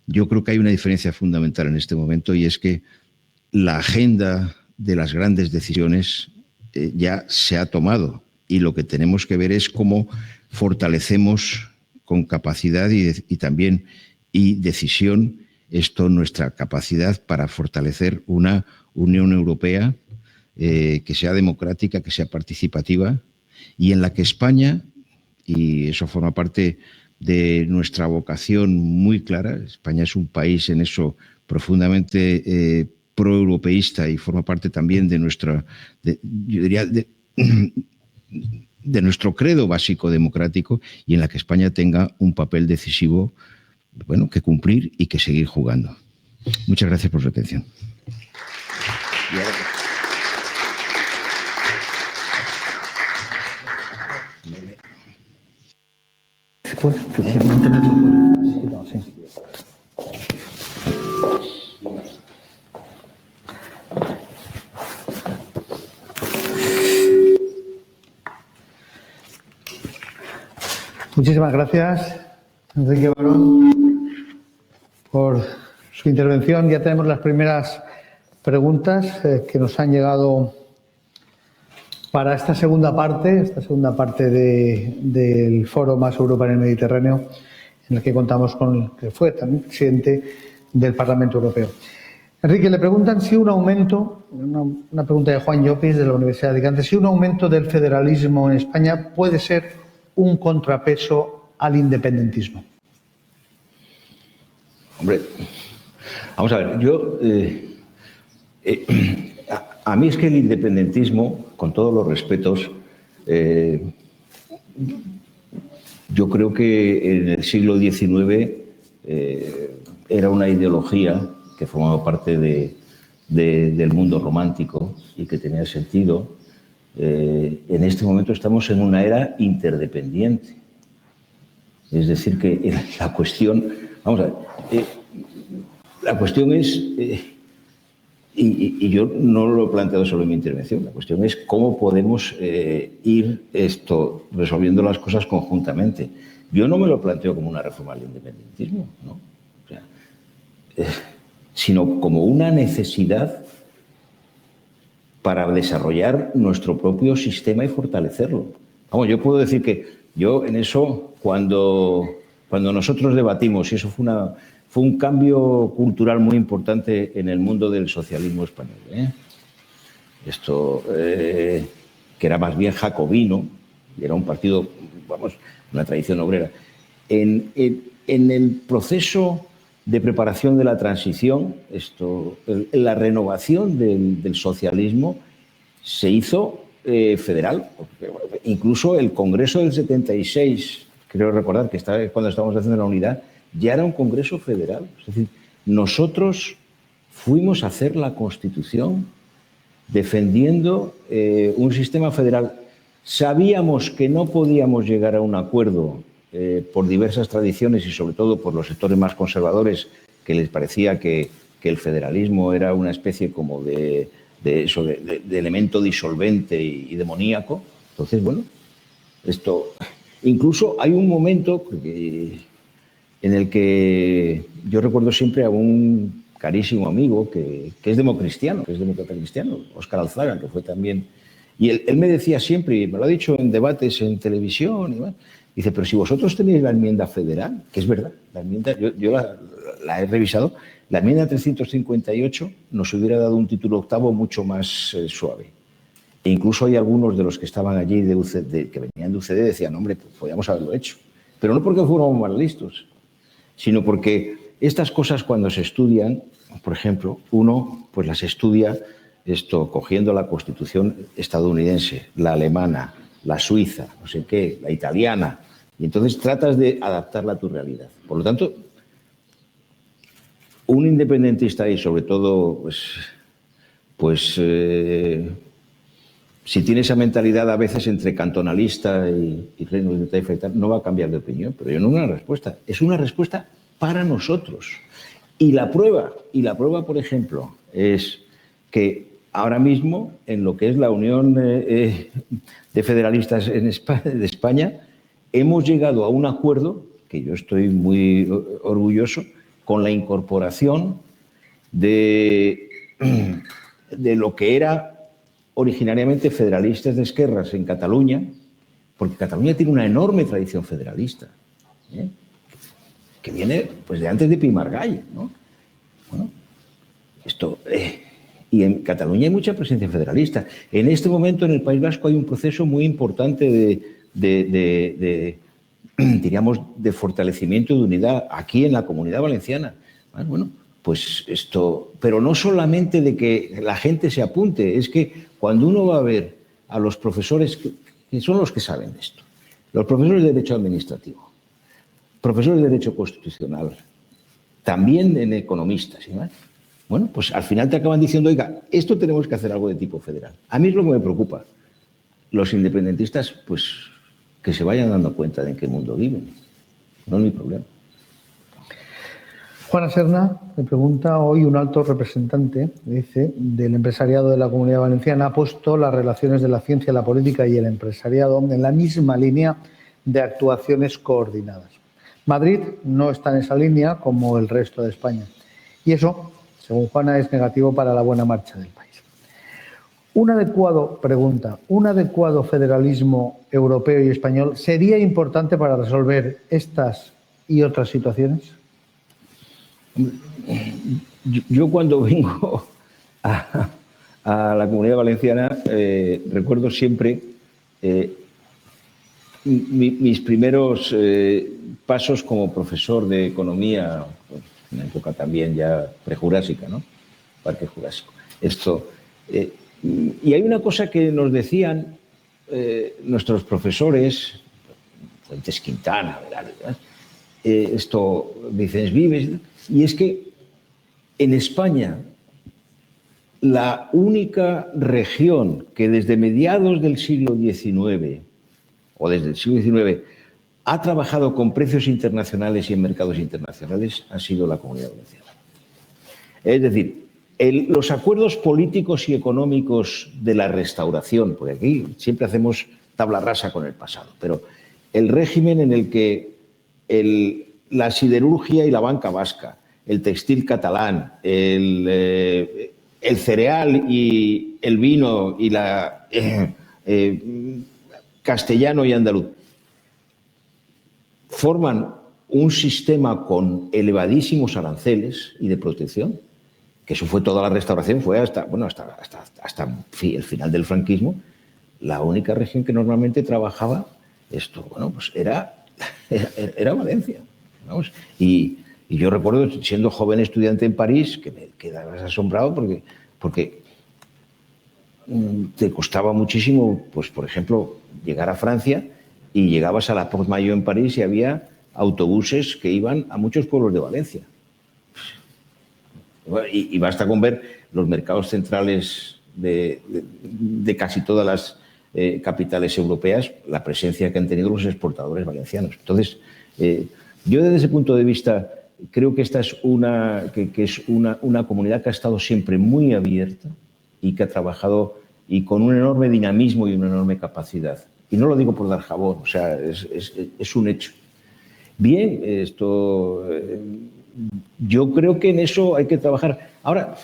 Yo creo que hay una diferencia fundamental en este momento, y es que la agenda de las grandes decisiones ya se ha tomado, y lo que tenemos que ver es cómo fortalecemos con capacidad y también decisión nuestra capacidad para fortalecer una Unión Europea que sea democrática, que sea participativa, y en la que España, y eso forma parte de nuestra vocación muy clara, España es un país en eso profundamente proeuropeísta y forma parte también de nuestro credo básico democrático, y en la que España tenga un papel decisivo, bueno, que cumplir y que seguir jugando. Muchas gracias por su atención. Muchísimas gracias, Enrique Barón, por su intervención. Ya tenemos las primeras preguntas que nos han llegado para esta segunda parte del Foro Más Europa en el Mediterráneo, en el que contamos con el que fue también presidente del Parlamento Europeo. Enrique, le preguntan si un aumento, una pregunta de Juan Llopis de la Universidad de Alicante, si un aumento del federalismo en España puede ser un contrapeso al independentismo? Hombre, vamos a ver, a mí es que el independentismo, con todos los respetos, yo creo que en el siglo XIX era una ideología que formaba parte del mundo romántico y que tenía sentido. En este momento estamos en una era interdependiente. Es decir, que la cuestión, vamos a ver, la cuestión es, y yo no lo he planteado solo en mi intervención, la cuestión es cómo podemos ir resolviendo las cosas conjuntamente. Yo no me lo planteo como una reforma del independentismo, ¿no? O sea, sino como una necesidad para desarrollar nuestro propio sistema y fortalecerlo. Vamos, yo puedo decir que yo en eso, cuando nosotros debatimos, y eso fue un cambio cultural muy importante en el mundo del socialismo español, que era más bien jacobino, era un partido, vamos, una tradición obrera. En el proceso de preparación de la transición, la renovación del socialismo se hizo federal. Incluso el Congreso del 76, creo recordar que cuando estábamos haciendo la unidad, ya era un Congreso federal. Es decir, nosotros fuimos a hacer la Constitución defendiendo un sistema federal. Sabíamos que no podíamos llegar a un acuerdo por diversas tradiciones y sobre todo por los sectores más conservadores, que les parecía que el federalismo era una especie como de elemento disolvente y demoníaco. Entonces, bueno, incluso hay un momento en el que yo recuerdo siempre a un carísimo amigo que es democristiano, que es demócrata cristiano, Óscar Alzaga, que fue también. Y él me decía siempre, y me lo ha dicho en debates en televisión, y bueno, dice, pero si vosotros tenéis la enmienda federal, que es verdad, la enmienda, yo la he revisado, la enmienda 358 nos hubiera dado un título octavo mucho más suave. E incluso hay algunos de los que estaban allí, que venían de UCD, decían, hombre, pues podíamos haberlo hecho. Pero no porque fuéramos más listos, sino porque estas cosas cuando se estudian, por ejemplo, uno pues las estudia cogiendo la Constitución estadounidense, la alemana, la suiza, no sé qué, la italiana, y entonces tratas de adaptarla a tu realidad. Por lo tanto, un independentista y sobre todo, si tiene esa mentalidad a veces entre cantonalista y Reino Unido y tal, no va a cambiar de opinión, pero yo no es una respuesta, es una respuesta para nosotros. Y la prueba, por ejemplo, es que ahora mismo, en lo que es la Unión de Federalistas de España, hemos llegado a un acuerdo, que yo estoy muy orgulloso, con la incorporación de lo que era originariamente federalistas de esquerras en Cataluña, porque Cataluña tiene una enorme tradición federalista, que viene pues de antes de Pi Margall, ¿no? Bueno, y en Cataluña hay mucha presencia federalista. En este momento en el País Vasco hay un proceso muy importante diríamos, de fortalecimiento de unidad aquí en la Comunidad Valenciana. Bueno, pues pero no solamente de que la gente se apunte, es que cuando uno va a ver a los profesores, que son los que saben de esto, los profesores de Derecho Administrativo, profesores de Derecho Constitucional, también en economistas, ¿sí? Bueno, pues al final te acaban diciendo, oiga, esto tenemos que hacer algo de tipo federal. A mí es lo que me preocupa. Los independentistas, pues, que se vayan dando cuenta de en qué mundo viven. No es mi problema. Juana Serna me pregunta, hoy un alto representante, dice, del empresariado de la Comunidad Valenciana ha puesto las relaciones de la ciencia, la política y el empresariado en la misma línea de actuaciones coordinadas. Madrid no está en esa línea como el resto de España. Y eso, según Juana, es negativo para la buena marcha del país. Un adecuado federalismo europeo y español sería importante para resolver estas y otras situaciones. Yo cuando vengo a la Comunidad Valenciana recuerdo siempre mis primeros pasos como profesor de economía, pues, una época también ya prejurásica, ¿no? Parque Jurásico. Y hay una cosa que nos decían nuestros profesores, Fuentes Quintana, Vicens Vives, y es que en España la única región que desde mediados del siglo XIX o desde el siglo XIX ha trabajado con precios internacionales y en mercados internacionales ha sido la Comunidad Valenciana. Es decir, los acuerdos políticos y económicos de la Restauración, porque aquí siempre hacemos tabla rasa con el pasado, pero el régimen en el que la siderurgia y la banca vasca, el textil catalán, el cereal y el vino y la castellano y andaluz forman un sistema con elevadísimos aranceles y de protección, que eso fue toda la Restauración, fue hasta el final del franquismo, la única región que normalmente trabajaba esto, bueno, pues era Valencia. Vamos. Y yo recuerdo, siendo joven estudiante en París, que me quedabas asombrado porque te costaba muchísimo, pues por ejemplo, llegar a Francia y llegabas a la Porte Maillot en París y había autobuses que iban a muchos pueblos de Valencia. Y basta con ver los mercados centrales de casi todas las capitales europeas, la presencia que han tenido los exportadores valencianos. Entonces, yo desde ese punto de vista creo que esta es una comunidad que ha estado siempre muy abierta y que ha trabajado y con un enorme dinamismo y una enorme capacidad. Y no lo digo por dar jabón, o sea, es un hecho. Bien, yo creo que en eso hay que trabajar. Ahora,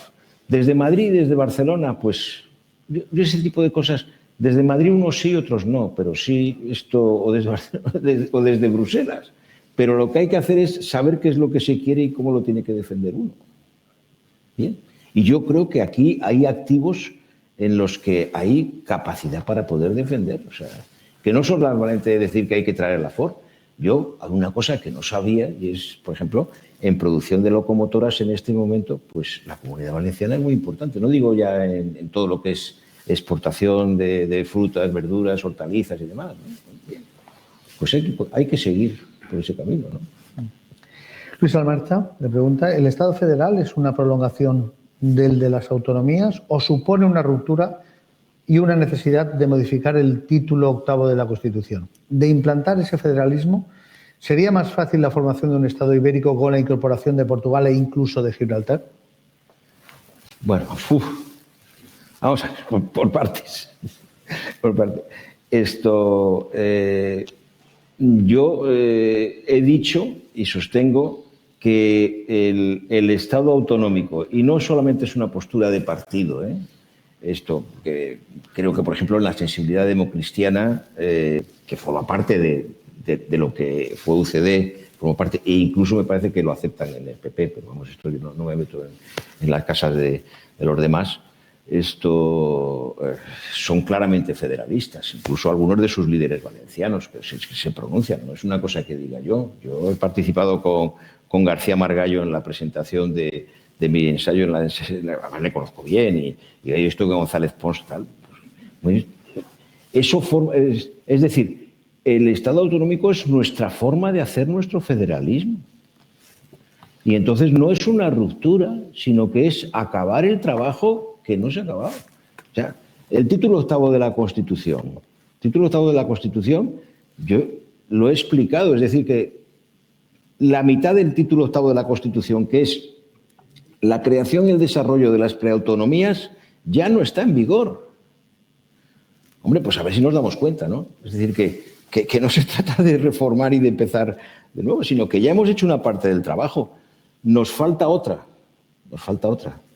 desde Madrid, desde Barcelona, pues yo ese tipo de cosas, desde Madrid unos sí, otros no, pero sí o desde Barcelona o desde Bruselas. Pero lo que hay que hacer es saber qué es lo que se quiere y cómo lo tiene que defender uno. Bien. Y yo creo que aquí hay activos en los que hay capacidad para poder defender. O sea, que no solamente decir que hay que traer la Ford. Yo, una cosa que no sabía, y es, por ejemplo, en producción de locomotoras en este momento, pues la Comunidad Valenciana es muy importante. No digo ya en todo lo que es exportación de frutas, verduras, hortalizas y demás, ¿no? Bien. Pues hay que seguir por ese camino, ¿no? Luis Almarcha le pregunta, ¿el Estado federal es una prolongación del de las autonomías o supone una ruptura y una necesidad de modificar el título 8º de la Constitución? De implantar ese federalismo, ¿sería más fácil la formación de un Estado ibérico con la incorporación de Portugal e incluso de Gibraltar? Bueno, vamos a ver, por partes. Por partes. Yo he dicho y sostengo que el Estado autonómico, y no solamente es una postura de partido, que creo que, por ejemplo, en la sensibilidad democristiana, que forma parte de lo que fue UCD, forma parte, e incluso me parece que lo aceptan en el PP, pero vamos, esto yo no me meto en las casas de los demás. Son claramente federalistas, incluso algunos de sus líderes valencianos que se pronuncian, no es una cosa que diga yo. Yo he participado con García Margallo en la presentación de mi ensayo, además le conozco bien, y ahí estoy con González Pons, tal. Es decir, el Estado autonómico es nuestra forma de hacer nuestro federalismo. Y entonces no es una ruptura, sino que es acabar el trabajo que no se ha acabado. O sea, el título 8º de la Constitución. El título 8º de la Constitución, yo lo he explicado, es decir, que la mitad del título 8º de la Constitución, que es la creación y el desarrollo de las preautonomías, ya no está en vigor. Hombre, pues a ver si nos damos cuenta, ¿no? Es decir, que no se trata de reformar y de empezar de nuevo, sino que ya hemos hecho una parte del trabajo. Nos falta otra.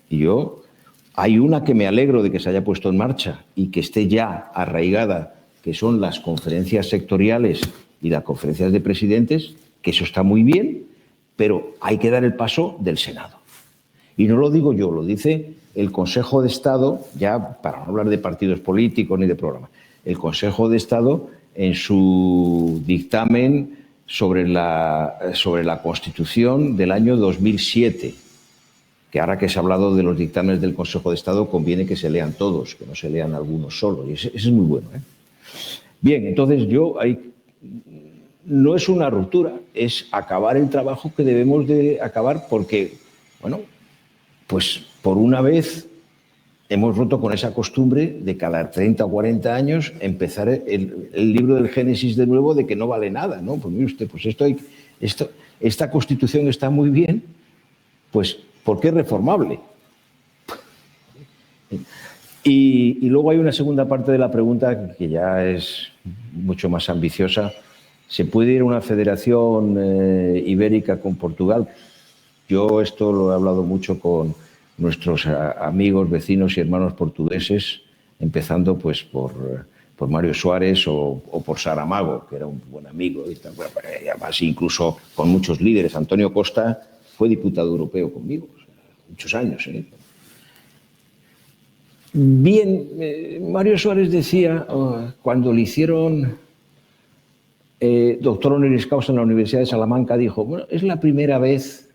Y hay una que me alegro de que se haya puesto en marcha y que esté ya arraigada, que son las conferencias sectoriales y las conferencias de presidentes, que eso está muy bien, pero hay que dar el paso del Senado. Y no lo digo yo, lo dice el Consejo de Estado, ya para no hablar de partidos políticos ni de programas, el Consejo de Estado en su dictamen sobre la Constitución del año 2007, que ahora que se ha hablado de los dictámenes del Consejo de Estado, conviene que se lean todos, que no se lean algunos solo, y ese es muy bueno, ¿eh? Bien, entonces no es una ruptura, es acabar el trabajo que debemos de acabar porque, bueno, pues por una vez hemos roto con esa costumbre de cada 30 o 40 años empezar el libro del Génesis de nuevo, de que no vale nada, ¿no? Pues mire usted, pues esta Constitución está muy bien, pues ¿por qué es reformable? Y luego hay una segunda parte de la pregunta que ya es mucho más ambiciosa. ¿Se puede ir a una federación ibérica con Portugal? Yo esto lo he hablado mucho con nuestros amigos, vecinos y hermanos portugueses, empezando pues por Mário Soares o por Saramago, que era un buen amigo, y además incluso con muchos líderes. Antonio Costa fue diputado europeo conmigo, o sea, muchos años, ¿eh? Bien, Mário Soares decía, cuando le hicieron doctor honoris causa en la Universidad de Salamanca, dijo, bueno, es la primera vez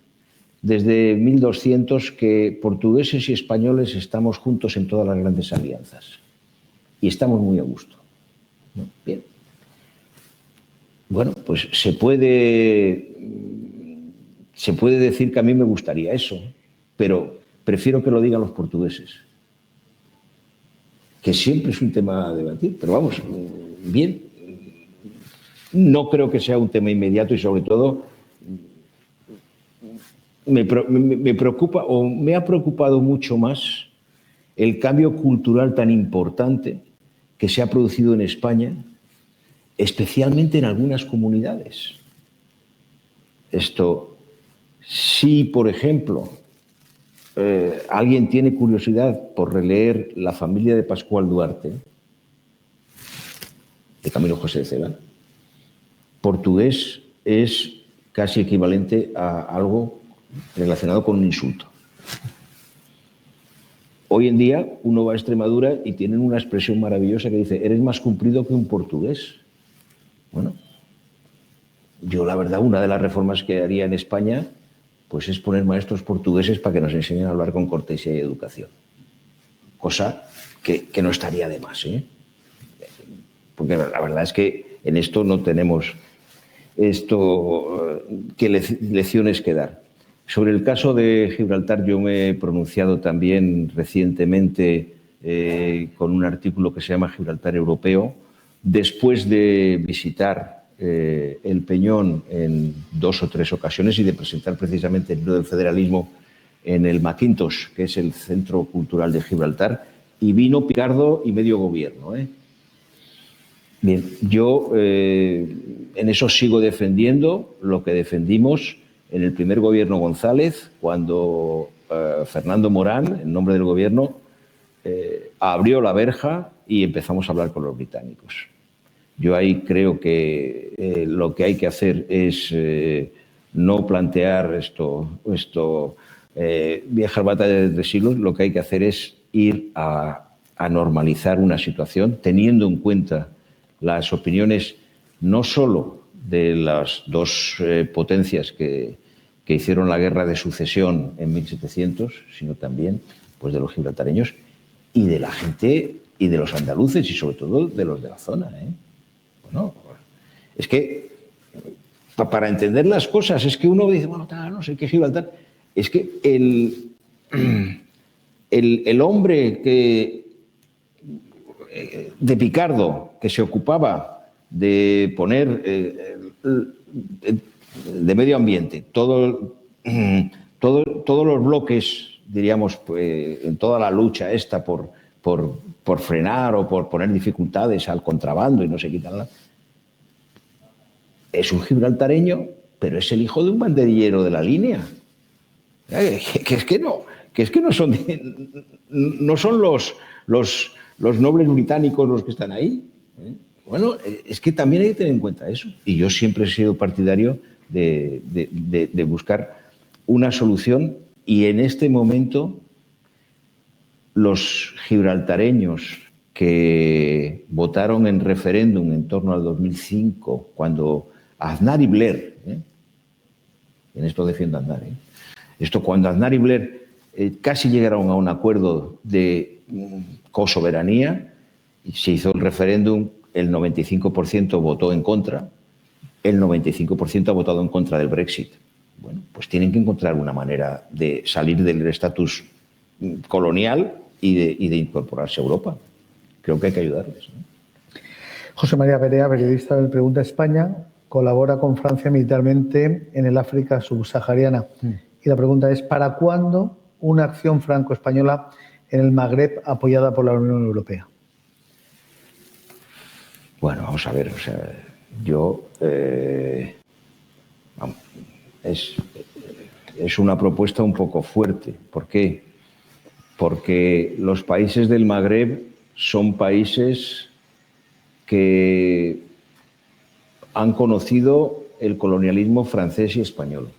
desde 1200 que portugueses y españoles estamos juntos en todas las grandes alianzas y estamos muy a gusto, ¿no? Bien. Bueno, pues se puede decir que a mí me gustaría eso, pero prefiero que lo digan los portugueses, que siempre es un tema a debatir, pero vamos, bien, no creo que sea un tema inmediato y sobre todo me preocupa o me ha preocupado mucho más el cambio cultural tan importante que se ha producido en España, especialmente en algunas comunidades. Si, por ejemplo, alguien tiene curiosidad por releer La familia de Pascual Duarte, de Camilo José de Cela, portugués es casi equivalente a algo relacionado con un insulto. Hoy en día uno va a Extremadura y tienen una expresión maravillosa que dice, eres más cumplido que un portugués. Bueno, yo la verdad una de las reformas que haría en España pues es poner maestros portugueses para que nos enseñen a hablar con cortesía y educación. Cosa que no estaría de más, ¿eh? Porque la verdad es que en esto no tenemos lecciones que dar. Sobre el caso de Gibraltar yo me he pronunciado también recientemente con un artículo que se llama Gibraltar Europeo, después de visitar el Peñón en 2 o 3 ocasiones y de presentar precisamente el libro del federalismo en el Macintosh, que es el Centro Cultural de Gibraltar, y vino Picardo y medio gobierno, ¿eh? Bien, yo en eso sigo defendiendo lo que defendimos en el primer gobierno González, cuando Fernando Morán, en nombre del gobierno, abrió la verja y empezamos a hablar con los británicos. Yo ahí creo que lo que hay que hacer es no plantear viejas batallas de siglos, lo que hay que hacer es ir a normalizar una situación teniendo en cuenta las opiniones no solo de las 2 potencias que hicieron la guerra de sucesión en 1700, sino también pues, de los gibraltareños y de la gente y de los andaluces y sobre todo de los de la zona, ¿eh? Bueno, es que para entender las cosas es que uno dice, bueno, no sé qué Gibraltar, es que el hombre de Picardo que se ocupaba de poner de medio ambiente todos los bloques, diríamos, en toda la lucha esta por frenar o por poner dificultades al contrabando y no se quitan nada, es un gibraltareño, pero es el hijo de un banderillero de la línea. Que es que no son los nobles británicos los que están ahí, ¿eh? Bueno, es que también hay que tener en cuenta eso. Y yo siempre he sido partidario de buscar una solución y en este momento los gibraltareños que votaron en referéndum en torno al 2005, cuando Aznar y Blair, en esto defiendo a Aznar, cuando Aznar y Blair casi llegaron a un acuerdo de cosoberanía, y se hizo el referéndum, el 95% votó en contra, el 95% ha votado en contra del Brexit. Bueno, pues tienen que encontrar una manera de salir del estatus colonial y de incorporarse a Europa. Creo que hay que ayudarles, ¿no? José María Perea, periodista del Pregunta España, colabora con Francia militarmente en el África subsahariana. Y la pregunta es, ¿para cuándo una acción franco-española en el Magreb apoyada por la Unión Europea? Bueno, vamos a ver, o sea, yo... es una propuesta un poco fuerte. ¿Por qué? Porque los países del Magreb son países que han conocido el colonialismo francés y español.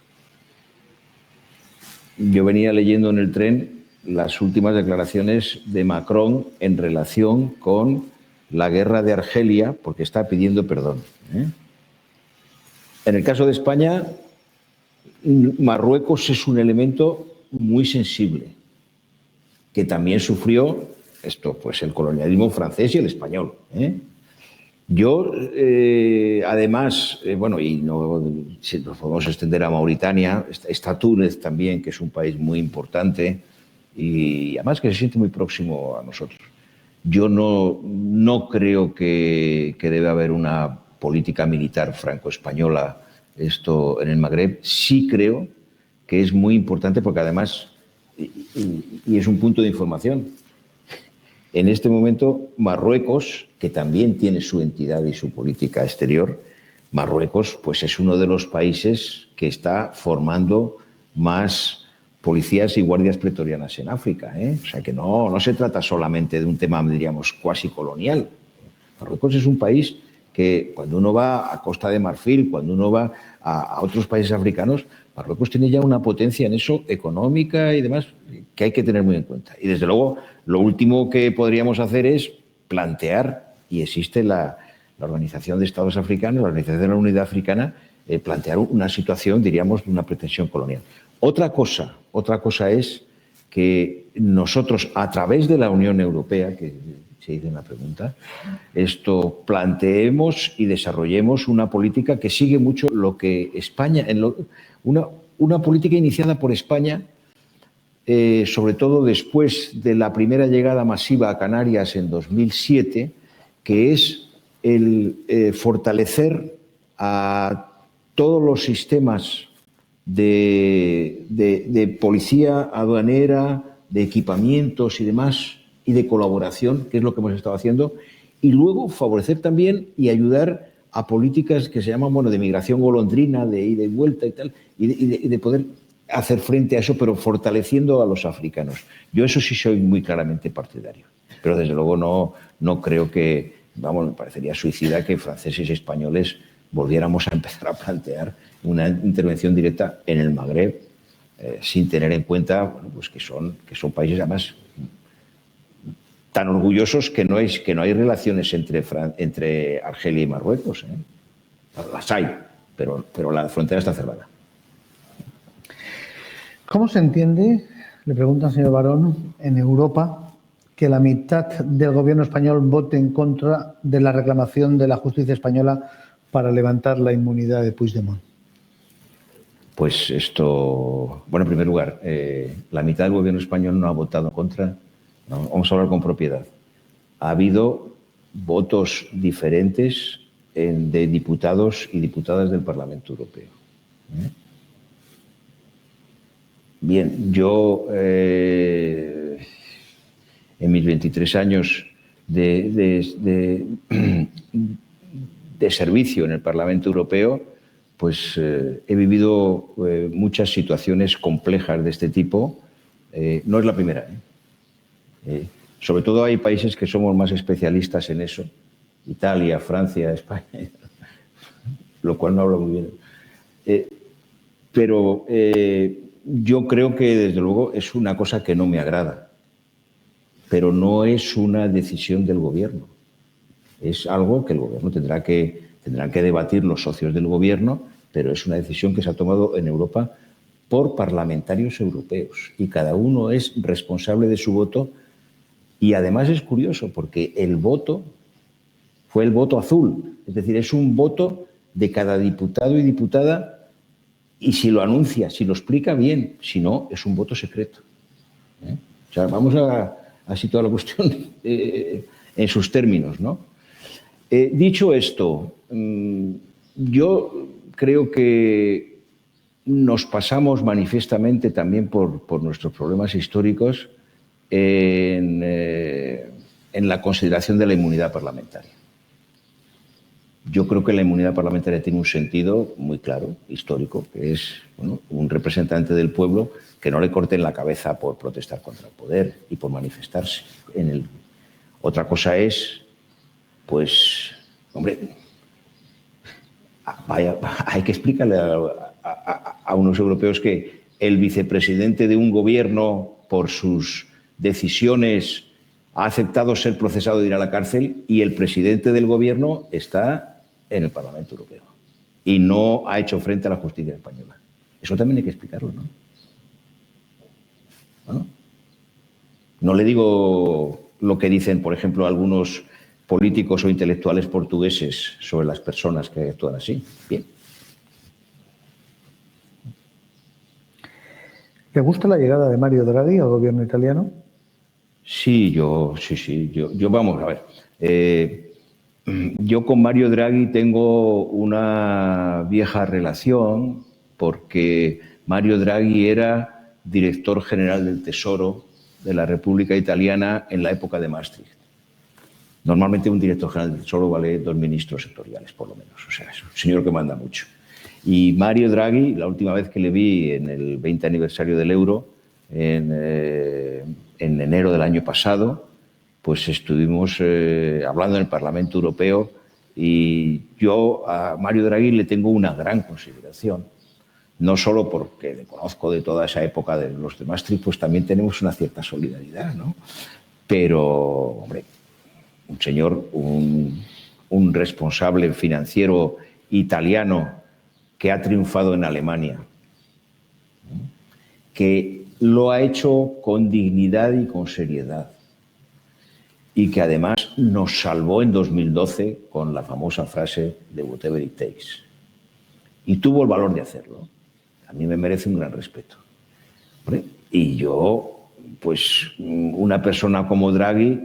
Yo venía leyendo en el tren las últimas declaraciones de Macron en relación con la guerra de Argelia, porque está pidiendo perdón. En el caso de España, Marruecos es un elemento muy sensible, que también sufrió pues el colonialismo francés y el español. Yo, además, bueno, y no, si nos podemos extender a Mauritania, está Túnez también, que es un país muy importante y además que se siente muy próximo a nosotros. Yo no creo que debe haber una política militar franco-española en el Magreb. Sí creo que es muy importante porque además, y es un punto de información, en este momento Marruecos, que también tiene su entidad y su política exterior, Marruecos pues es uno de los países que está formando más policías y guardias pretorianas en África, O sea que no se trata solamente de un tema, diríamos, cuasi colonial. Marruecos es un país que cuando uno va a Costa de Marfil, cuando uno va a otros países africanos, Marruecos tiene ya una potencia en eso, económica y demás, que hay que tener muy en cuenta. Y desde luego, lo último que podríamos hacer es plantear, y existe la Organización de Estados Africanos, la Organización de la Unidad Africana, plantear una situación, diríamos, de una pretensión colonial. Otra cosa es que nosotros, a través de la Unión Europea, que se dice en la pregunta, planteemos y desarrollemos una política que sigue mucho lo que España, una política iniciada por España, sobre todo después de la primera llegada masiva a Canarias en 2007, que es el fortalecer a todos los sistemas de policía aduanera, de equipamientos y demás, y de colaboración, que es lo que hemos estado haciendo, y luego favorecer también y ayudar a políticas que se llaman, bueno, de migración golondrina, de ida y vuelta y tal, y de poder hacer frente a eso, pero fortaleciendo a los africanos. Yo eso sí soy muy claramente partidario, pero desde luego no creo que, vamos, me parecería suicida que franceses y españoles volviéramos a empezar a plantear una intervención directa en el Magreb, sin tener en cuenta, bueno, pues que son países además tan orgullosos que no hay relaciones entre Argelia y Marruecos. Las hay, pero la frontera está cerrada. ¿Cómo se entiende, le pregunta al señor Barón, en Europa, que la mitad del gobierno español vote en contra de la reclamación de la justicia española para levantar la inmunidad de Puigdemont? Pues bueno, en primer lugar, la mitad del gobierno español no ha votado en contra. No, vamos a hablar con propiedad. Ha habido votos diferentes de diputados y diputadas del Parlamento Europeo. Bien, yo en mis 23 años de servicio en el Parlamento Europeo, pues he vivido muchas situaciones complejas de este tipo. No es la primera. Sobre todo hay países que somos más especialistas en eso. Italia, Francia, España, lo cual no hablo muy bien. Pero yo creo que, desde luego, es una cosa que no me agrada. pero no es una decisión del gobierno. Es algo que el gobierno tendrán que debatir los socios del gobierno, pero es una decisión que se ha tomado en Europa por parlamentarios europeos y cada uno es responsable de su voto. Y además es curioso porque el voto fue el voto azul, es decir, es un voto de cada diputado y diputada y si lo anuncia, si lo explica bien, si no, es un voto secreto. O sea, vamos a situar la cuestión en sus términos, ¿no? Dicho esto, yo creo que nos pasamos manifiestamente también por nuestros problemas históricos en la consideración de la inmunidad parlamentaria. Yo creo que la inmunidad parlamentaria tiene un sentido muy claro, histórico, que es un representante del pueblo que no le corten la cabeza por protestar contra el poder y por manifestarse. Otra cosa es, pues, hombre, hay que explicarle a unos europeos que el vicepresidente de un gobierno, por sus decisiones, ha aceptado ser procesado de ir a la cárcel y el presidente del gobierno está en el Parlamento Europeo y no ha hecho frente a la justicia española. Eso también hay que explicarlo, ¿no? Bueno, no le digo lo que dicen, por ejemplo, algunos políticos o intelectuales portugueses sobre las personas que actúan así. Bien. ¿Le gusta la llegada de Mario Draghi al gobierno italiano? Sí, yo vamos a ver. Yo con Mario Draghi tengo una vieja relación porque Mario Draghi era director general del Tesoro de la República Italiana en la época de Maastricht. Normalmente un director general del Tesoro vale 2 ministros sectoriales, por lo menos. O sea, es un señor que manda mucho. Y Mario Draghi, la última vez que le vi en el 20 aniversario del euro, en enero del año pasado, pues estuvimos hablando en el Parlamento Europeo y yo a Mario Draghi le tengo una gran consideración. No solo porque le conozco de toda esa época de los de Maastricht, pues también tenemos una cierta solidaridad, ¿no? Pero, hombre, un señor, un responsable financiero italiano que ha triunfado en Alemania, que lo ha hecho con dignidad y con seriedad y que además nos salvó en 2012 con la famosa frase de whatever it takes. Y tuvo el valor de hacerlo. A mí me merece un gran respeto. Y yo, pues, una persona como Draghi,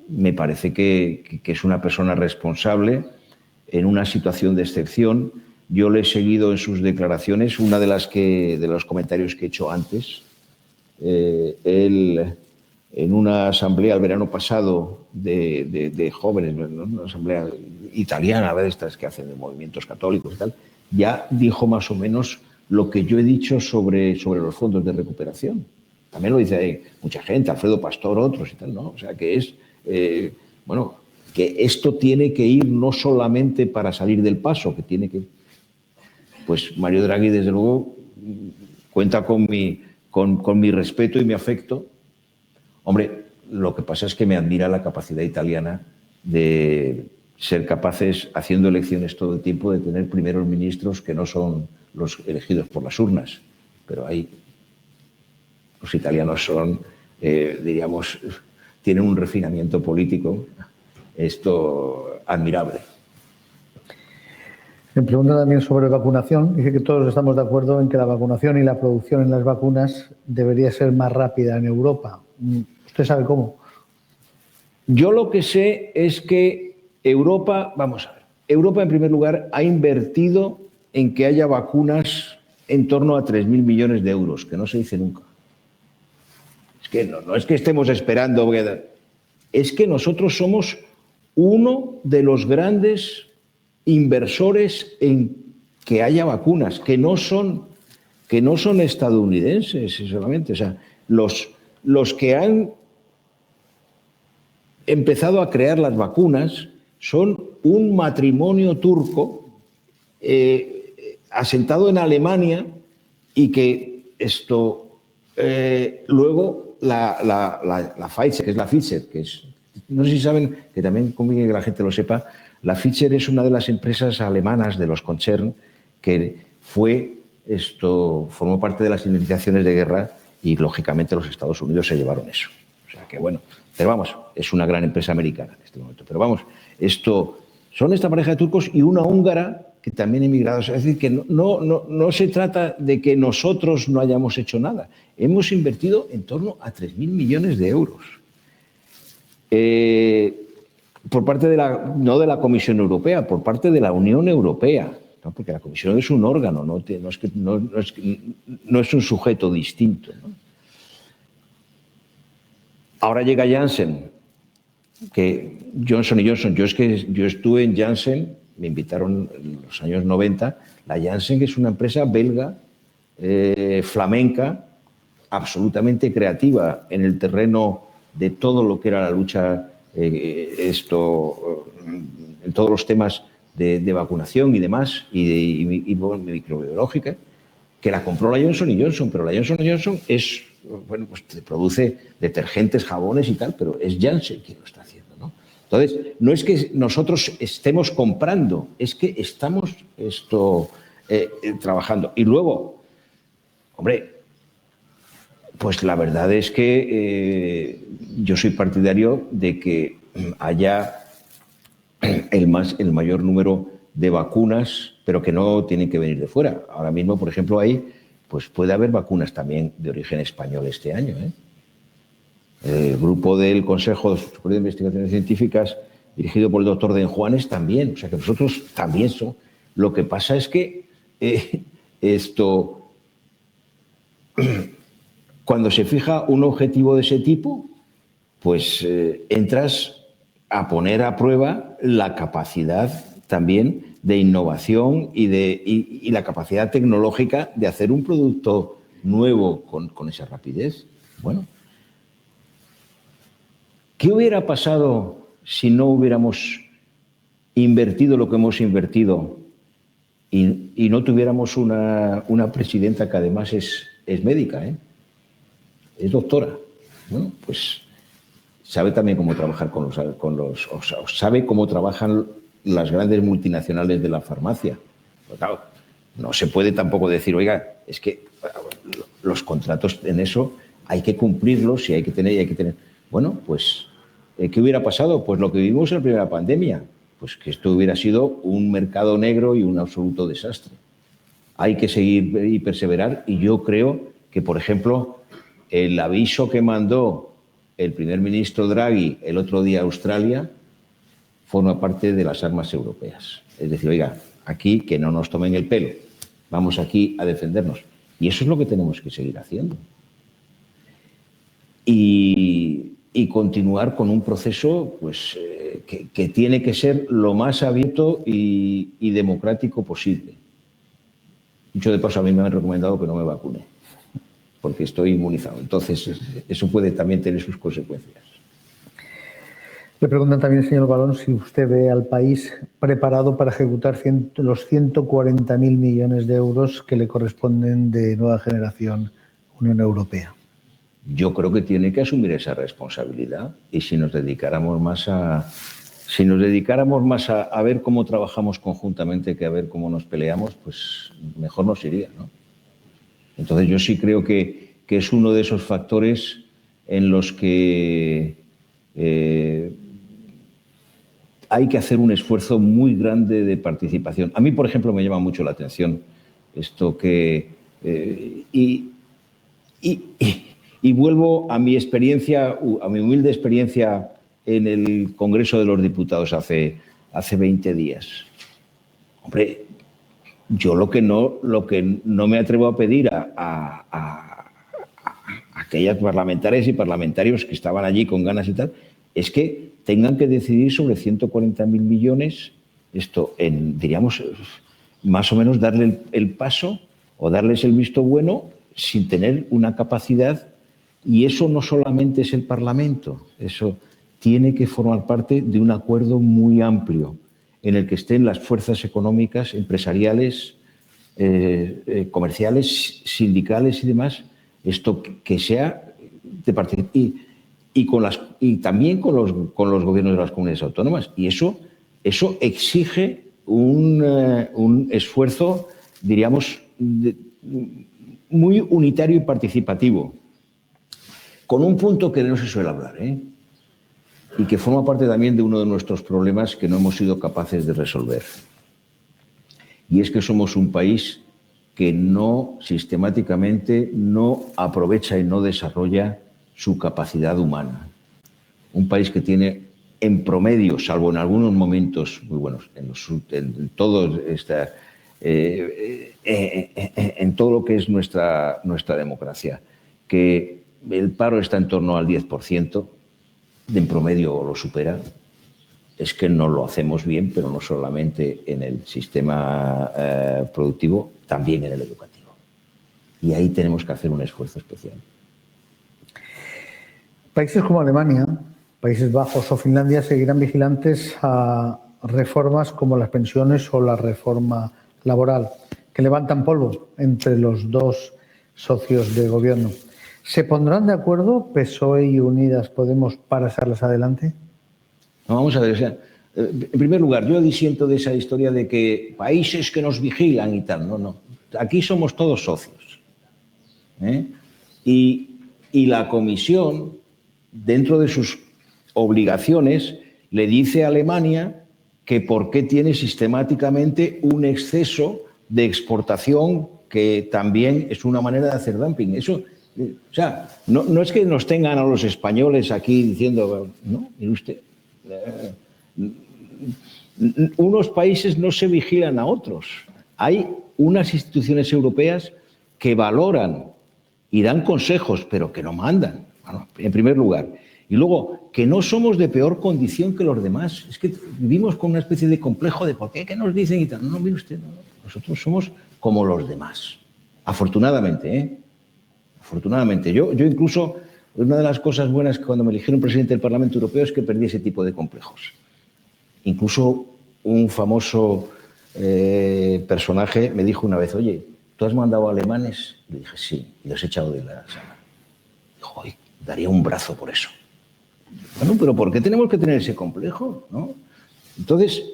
me parece que es una persona responsable en una situación de excepción. Yo le he seguido en sus declaraciones, una de los comentarios que he hecho antes. Él, en una asamblea el verano pasado de jóvenes, una asamblea italiana, de estas que hacen de movimientos católicos y tal, ya dijo más o menos lo que yo he dicho sobre los fondos de recuperación. También lo dice mucha gente, Alfredo Pastor, otros y tal, ¿no? O sea, que es, que esto tiene que ir no solamente para salir del paso, que tiene que... Pues Mario Draghi, desde luego, cuenta con mi respeto y mi afecto. Hombre, lo que pasa es que me admira la capacidad italiana de ser capaces, haciendo elecciones todo el tiempo, de tener primeros ministros que no son los elegidos por las urnas. Pero ahí los italianos son, diríamos, tienen un refinamiento político, esto admirable. Me pregunta también sobre vacunación. Dice que todos estamos de acuerdo en que la vacunación y la producción en las vacunas debería ser más rápida en Europa. ¿Usted sabe cómo? Yo lo que sé es que Europa, vamos a ver, Europa en primer lugar ha invertido en que haya vacunas en torno a 3.000 millones de euros, que no se dice nunca. Es que no es que estemos esperando, es que nosotros somos uno de los grandes inversores en que haya vacunas, que no son estadounidenses solamente. O sea, los que han empezado a crear las vacunas son un matrimonio turco asentado en Alemania y que esto luego la Pfizer, que es la Pfizer, que es, no sé si saben, que también conviene que la gente lo sepa, la Pfizer es una de las empresas alemanas de los Concern que formó parte de las indemnizaciones de guerra y, lógicamente, los Estados Unidos se llevaron eso. O sea que, bueno, pero vamos, es una gran empresa americana en este momento. Pero vamos, son esta pareja de turcos y una húngara que también emigrados. Es decir, que no se trata de que nosotros no hayamos hecho nada. Hemos invertido en torno a 3.000 millones de euros. Por parte no de la Comisión Europea, por parte de la Unión Europea, ¿no? Porque la Comisión es un órgano, no es un sujeto distinto, ¿no? Ahora llega Janssen, que Johnson & Johnson, yo estuve en Janssen, me invitaron en los años 90, la Janssen, que es una empresa belga, flamenca, absolutamente creativa en el terreno de todo lo que era la lucha, en todos los temas de vacunación y demás, y microbiológica, que la compró la Johnson & Johnson, pero la Johnson & Johnson pues produce detergentes, jabones y tal, pero es Janssen quien lo está haciendo, ¿no? Entonces, no es que nosotros estemos comprando, es que estamos trabajando. Y luego, hombre, pues la verdad es que yo soy partidario de que haya el mayor número de vacunas, pero que no tienen que venir de fuera. Ahora mismo, por ejemplo, pues puede haber vacunas también de origen español este año, ¿eh? El grupo del Consejo Superior de Investigaciones Científicas, dirigido por el doctor Denjuanes, también. O sea que nosotros también somos. Lo que pasa es que cuando se fija un objetivo de ese tipo, pues entras a poner a prueba la capacidad también de innovación y la capacidad tecnológica de hacer un producto nuevo con esa rapidez. Bueno, ¿qué hubiera pasado si no hubiéramos invertido lo que hemos invertido y no tuviéramos una presidenta que además es médica, es doctora? Bueno, pues sabe también cómo trabajar sabe cómo trabajan las grandes multinacionales de la farmacia. Pues claro, no se puede tampoco decir, oiga, es que los contratos en eso hay que cumplirlos y hay que tener. Bueno, pues, ¿qué hubiera pasado? Pues lo que vivimos en la primera pandemia, pues que esto hubiera sido un mercado negro y un absoluto desastre. Hay que seguir y perseverar, y yo creo que, por ejemplo, el aviso que mandó el primer ministro Draghi el otro día a Australia forma parte de las armas europeas. Es decir, oiga, aquí que no nos tomen el pelo, vamos aquí a defendernos. Y eso es lo que tenemos que seguir haciendo. Y continuar con un proceso pues, que tiene que ser lo más abierto y democrático posible. Dicho de paso, a mí me han recomendado que no me vacune, porque estoy inmunizado. Entonces, eso puede también tener sus consecuencias. Le preguntan también, señor Barón, si usted ve al país preparado para ejecutar los 140.000 millones de euros que le corresponden de Nueva Generación Unión Europea. Yo creo que tiene que asumir esa responsabilidad, y si nos dedicáramos más a ver cómo trabajamos conjuntamente que a ver cómo nos peleamos, pues mejor nos iría, ¿no? Entonces yo sí creo que es uno de esos factores en los que hay que hacer un esfuerzo muy grande de participación. A mí, por ejemplo, me llama mucho la atención esto que... Y vuelvo a mi experiencia, a mi humilde experiencia en el Congreso de los Diputados hace 20 días. Hombre, yo lo que no me atrevo a pedir a aquellas parlamentarias y parlamentarios que estaban allí con ganas y tal, es que tengan que decidir sobre 140.000 millones, diríamos, más o menos darle el paso o darles el visto bueno sin tener una capacidad. Y eso no solamente es el Parlamento, eso tiene que formar parte de un acuerdo muy amplio en el que estén las fuerzas económicas, empresariales, comerciales, sindicales y demás. Esto que sea y también con los gobiernos de las comunidades autónomas. Y eso exige un esfuerzo, diríamos, muy unitario y participativo, con un punto que no se suele hablar, y que forma parte también de uno de nuestros problemas que no hemos sido capaces de resolver. Y es que somos un país que sistemáticamente no aprovecha y no desarrolla su capacidad humana. Un país que tiene, en promedio, salvo en algunos momentos muy buenos, en todo lo que es nuestra democracia, que el paro está en torno al 10%, en promedio lo supera. Es que no lo hacemos bien, pero no solamente en el sistema productivo, también en el educativo. Y ahí tenemos que hacer un esfuerzo especial. Países como Alemania, Países Bajos o Finlandia seguirán vigilantes a reformas como las pensiones o la reforma laboral, que levantan polvo entre los dos socios de gobierno. ¿Se pondrán de acuerdo PSOE y Unidas Podemos para sacarlas adelante? No, vamos a ver, o sea, en primer lugar, yo disiento de esa historia de que países que nos vigilan y tal. No. Aquí somos todos socios. Y la Comisión, dentro de sus obligaciones, le dice a Alemania que por qué tiene sistemáticamente un exceso de exportación que también es una manera de hacer dumping. Eso, o sea, no es que nos tengan a los españoles aquí diciendo, no, mire usted, unos países no se vigilan a otros. Hay unas instituciones europeas que valoran y dan consejos, pero que no mandan, bueno, en primer lugar. Y luego, que no somos de peor condición que los demás. Es que vivimos con una especie de complejo de ¿por qué? ¿Qué nos dicen? Y tal. No, mire usted, no. Nosotros somos como los demás. Afortunadamente, Afortunadamente. Yo incluso, una de las cosas buenas que cuando me eligieron presidente del Parlamento Europeo es que perdí ese tipo de complejos. Incluso un famoso personaje me dijo una vez, oye, ¿tú has mandado a alemanes? Y le dije, sí, y los he echado de la sala. Dijo, oye, daría un brazo por eso. Bueno, pero ¿por qué tenemos que tener ese complejo? ¿No? Entonces,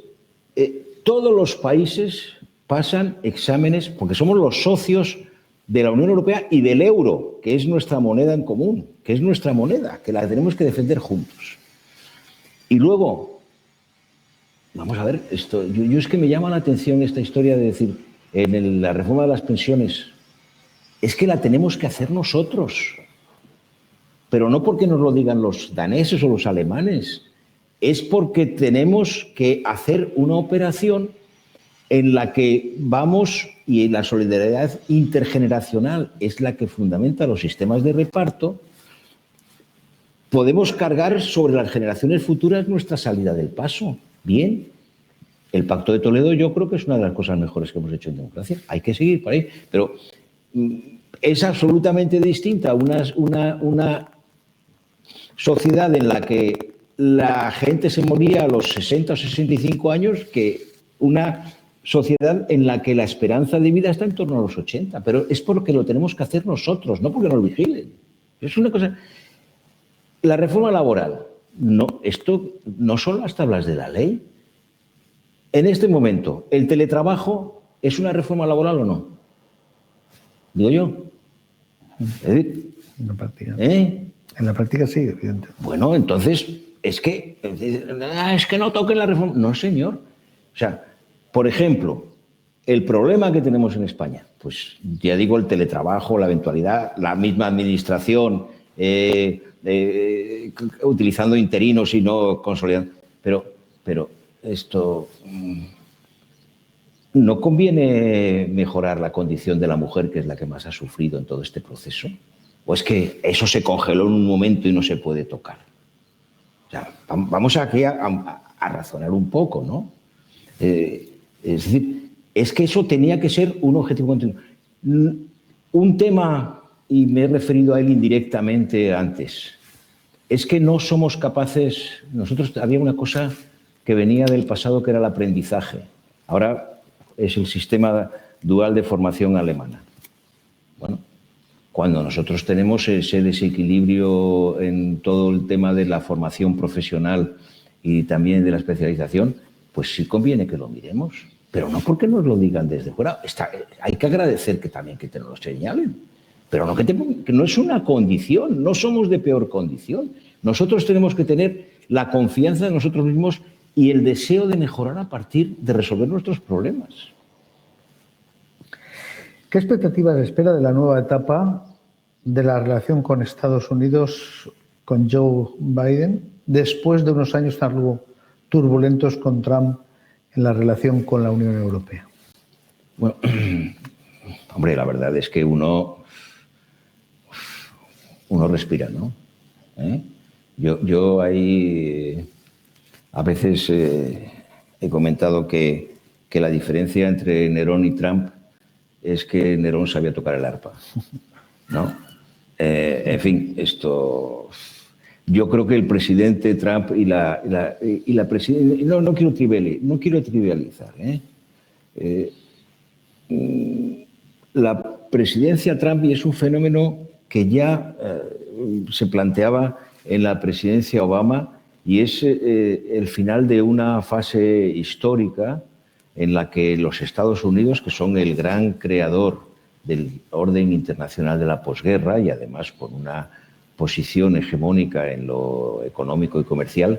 todos los países pasan exámenes, porque somos los socios de la Unión Europea y del euro, que es nuestra moneda en común, que es nuestra moneda, que la tenemos que defender juntos. Y luego, vamos a ver, esto, yo es que me llama la atención esta historia de decir, en la reforma de las pensiones, es que la tenemos que hacer nosotros. Pero no porque nos lo digan los daneses o los alemanes, es porque tenemos que hacer una operación en la que vamos, y la solidaridad intergeneracional es la que fundamenta los sistemas de reparto, podemos cargar sobre las generaciones futuras nuestra salida del paso. Bien, el Pacto de Toledo yo creo que es una de las cosas mejores que hemos hecho en democracia. Hay que seguir por ahí, pero es absolutamente distinta una sociedad en la que la gente se moría a los 60 o 65 años que una sociedad en la que la esperanza de vida está en torno a los 80. Pero es porque lo tenemos que hacer nosotros, no porque nos vigilen. Es una cosa... La reforma laboral, no, esto no son las tablas de la ley. En este momento, ¿el teletrabajo es una reforma laboral o no? Digo yo. Es decir, en la práctica. En la práctica sí, evidente. Bueno, entonces, es que no toquen la reforma. No, señor. O sea, por ejemplo, el problema que tenemos en España, pues ya digo, el teletrabajo, la eventualidad, la misma administración, utilizando interinos y no consolidando. Pero esto... ¿No conviene mejorar la condición de la mujer, que es la que más ha sufrido en todo este proceso? ¿O es que eso se congeló en un momento y no se puede tocar? O sea, vamos aquí a razonar un poco, ¿no? Es decir, es que eso tenía que ser un objetivo continuo. Un tema, y me he referido a él indirectamente antes, es que no somos capaces... Nosotros había una cosa que venía del pasado que era el aprendizaje. Ahora es el sistema dual de formación alemana. Bueno, cuando nosotros tenemos ese desequilibrio en todo el tema de la formación profesional y también de la especialización, pues sí conviene que lo miremos, pero no porque nos lo digan desde fuera. Hay que agradecer que también que te lo señalen, pero no que no es una condición, no somos de peor condición. Nosotros tenemos que tener la confianza en nosotros mismos y el deseo de mejorar a partir de resolver nuestros problemas. ¿Qué expectativas espera de la nueva etapa de la relación con Estados Unidos, con Joe Biden, después de unos años tan turbulentos con Trump en la relación con la Unión Europea? Bueno, hombre, la verdad es que uno respira, ¿no? Yo ahí a veces he comentado que la diferencia entre Nerón y Trump es que Nerón sabía tocar el arpa, ¿no? En fin, esto... Yo creo que el presidente Trump y la presidenta... No quiero trivializar. La presidencia Trump es un fenómeno que ya se planteaba en la presidencia Obama y es el final de una fase histórica en la que los Estados Unidos, que son el gran creador del orden internacional de la posguerra y además con una posición hegemónica en lo económico y comercial,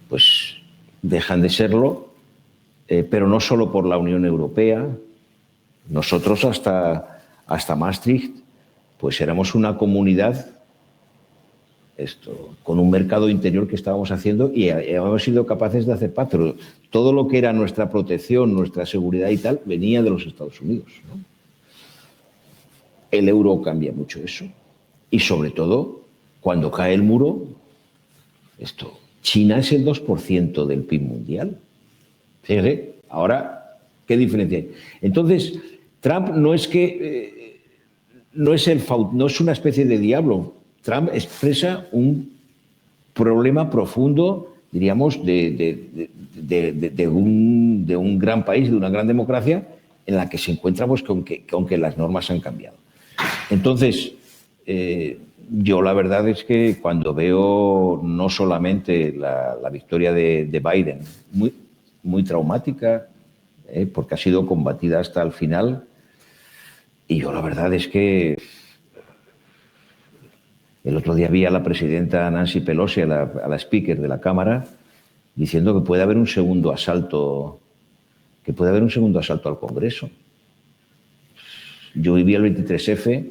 pues dejan de serlo, pero no solo por la Unión Europea. Nosotros hasta Maastricht pues éramos una comunidad con un mercado interior que estábamos haciendo y hemos sido capaces de hacer paz, pero todo lo que era nuestra protección, nuestra seguridad y tal, venía de los Estados Unidos, ¿no? El euro cambia mucho eso. Y sobre todo, cuando cae el muro, China es el 2% del PIB mundial. Fíjate, ahora, ¿qué diferencia hay? Entonces, Trump no es una especie de diablo. Trump expresa un problema profundo, diríamos, de un gran país, de una gran democracia, en la que se encuentra pues, con que las normas han cambiado. Entonces, yo la verdad es que cuando veo no solamente la victoria de Biden, muy traumática, porque ha sido combatida hasta el final, y yo la verdad es que el otro día vi a la presidenta Nancy Pelosi, a la speaker de la Cámara, diciendo que puede haber un segundo asalto, al Congreso. Yo viví el 23F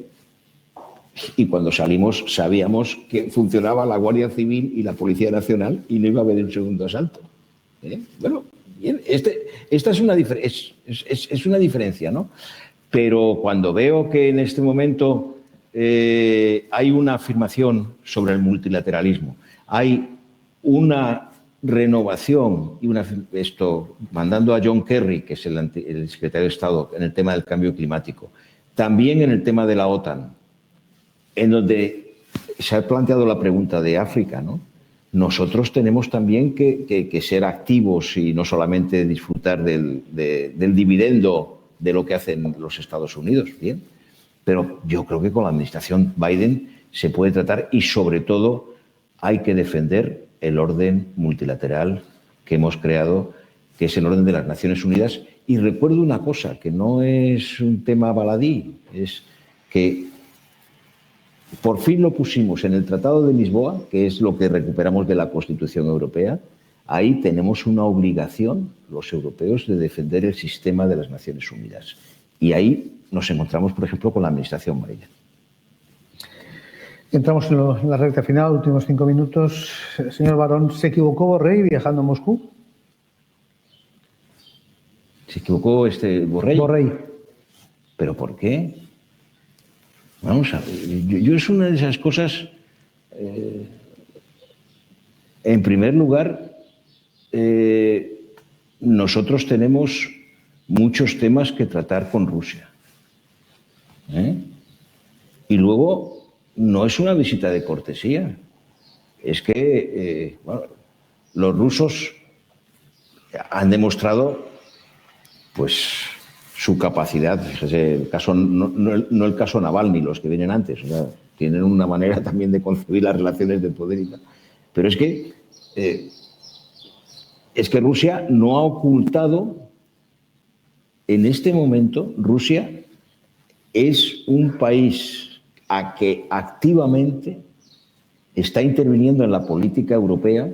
y cuando salimos sabíamos que funcionaba la Guardia Civil y la Policía Nacional y no iba a haber un segundo asalto. Bueno, bien, esta es una diferencia, ¿no? Pero cuando veo que en este momento hay una afirmación sobre el multilateralismo, hay una renovación y mandando a John Kerry, que es el secretario de Estado, en el tema del cambio climático, también en el tema de la OTAN, en donde se ha planteado la pregunta de África, ¿no? Nosotros tenemos también que ser activos y no solamente disfrutar del dividendo de lo que hacen los Estados Unidos, bien. Pero yo creo que con la administración Biden se puede tratar y sobre todo hay que defender el orden multilateral que hemos creado, que es el orden de las Naciones Unidas. Y recuerdo una cosa, que no es un tema baladí, es que por fin lo pusimos en el Tratado de Lisboa, que es lo que recuperamos de la Constitución Europea. Ahí tenemos una obligación, los europeos, de defender el sistema de las Naciones Unidas. Y ahí nos encontramos, por ejemplo, con la administración Biden. Entramos en la recta final, últimos 5 minutos. Señor Barón, ¿se equivocó Borrell viajando a Moscú? ¿Se equivocó Borrell? Borrell. ¿Pero por qué? Vamos a ver, yo es una de esas cosas. En primer lugar, nosotros tenemos muchos temas que tratar con Rusia. Y luego, no es una visita de cortesía. Es que los rusos han demostrado, pues, su capacidad, fíjese, el caso, no el caso Navalny, los que vienen antes, o sea, tienen una manera también de concebir las relaciones de poder y tal. Pero es que Rusia no ha ocultado, en este momento, Rusia es un país a que activamente está interviniendo en la política europea,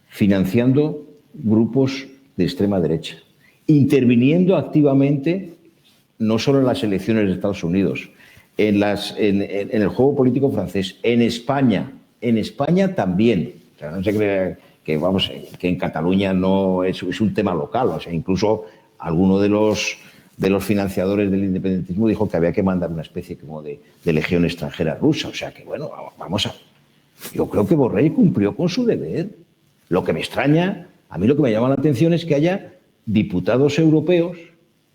financiando grupos de extrema derecha, interviniendo activamente no solo en las elecciones de Estados Unidos, en el juego político francés, en España también. O sea, no se crea que en Cataluña no es un tema local. O sea, incluso alguno de los financiadores del independentismo dijo que había que mandar una especie como de legión extranjera rusa. O sea que, bueno, yo creo que Borrell cumplió con su deber. Lo que me extraña, a mí lo que me llama la atención es que haya diputados europeos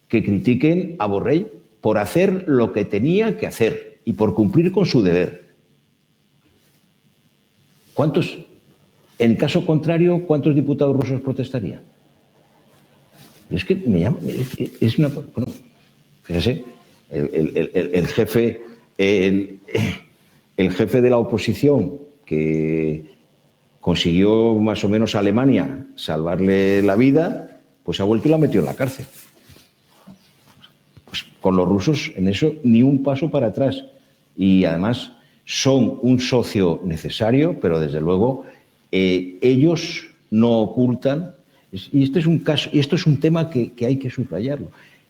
que critiquen a Borrell por hacer lo que tenía que hacer y por cumplir con su deber. En caso contrario, ¿cuántos diputados rusos protestarían? Es que me llama, es una, bueno, fíjese, el jefe de la oposición que consiguió más o menos a Alemania salvarle la vida, pues ha vuelto y la metió en la cárcel. Pues con los rusos en eso ni un paso para atrás. Y además son un socio necesario, pero desde luego ellos no ocultan, y esto es un tema que hay que subrayarlo,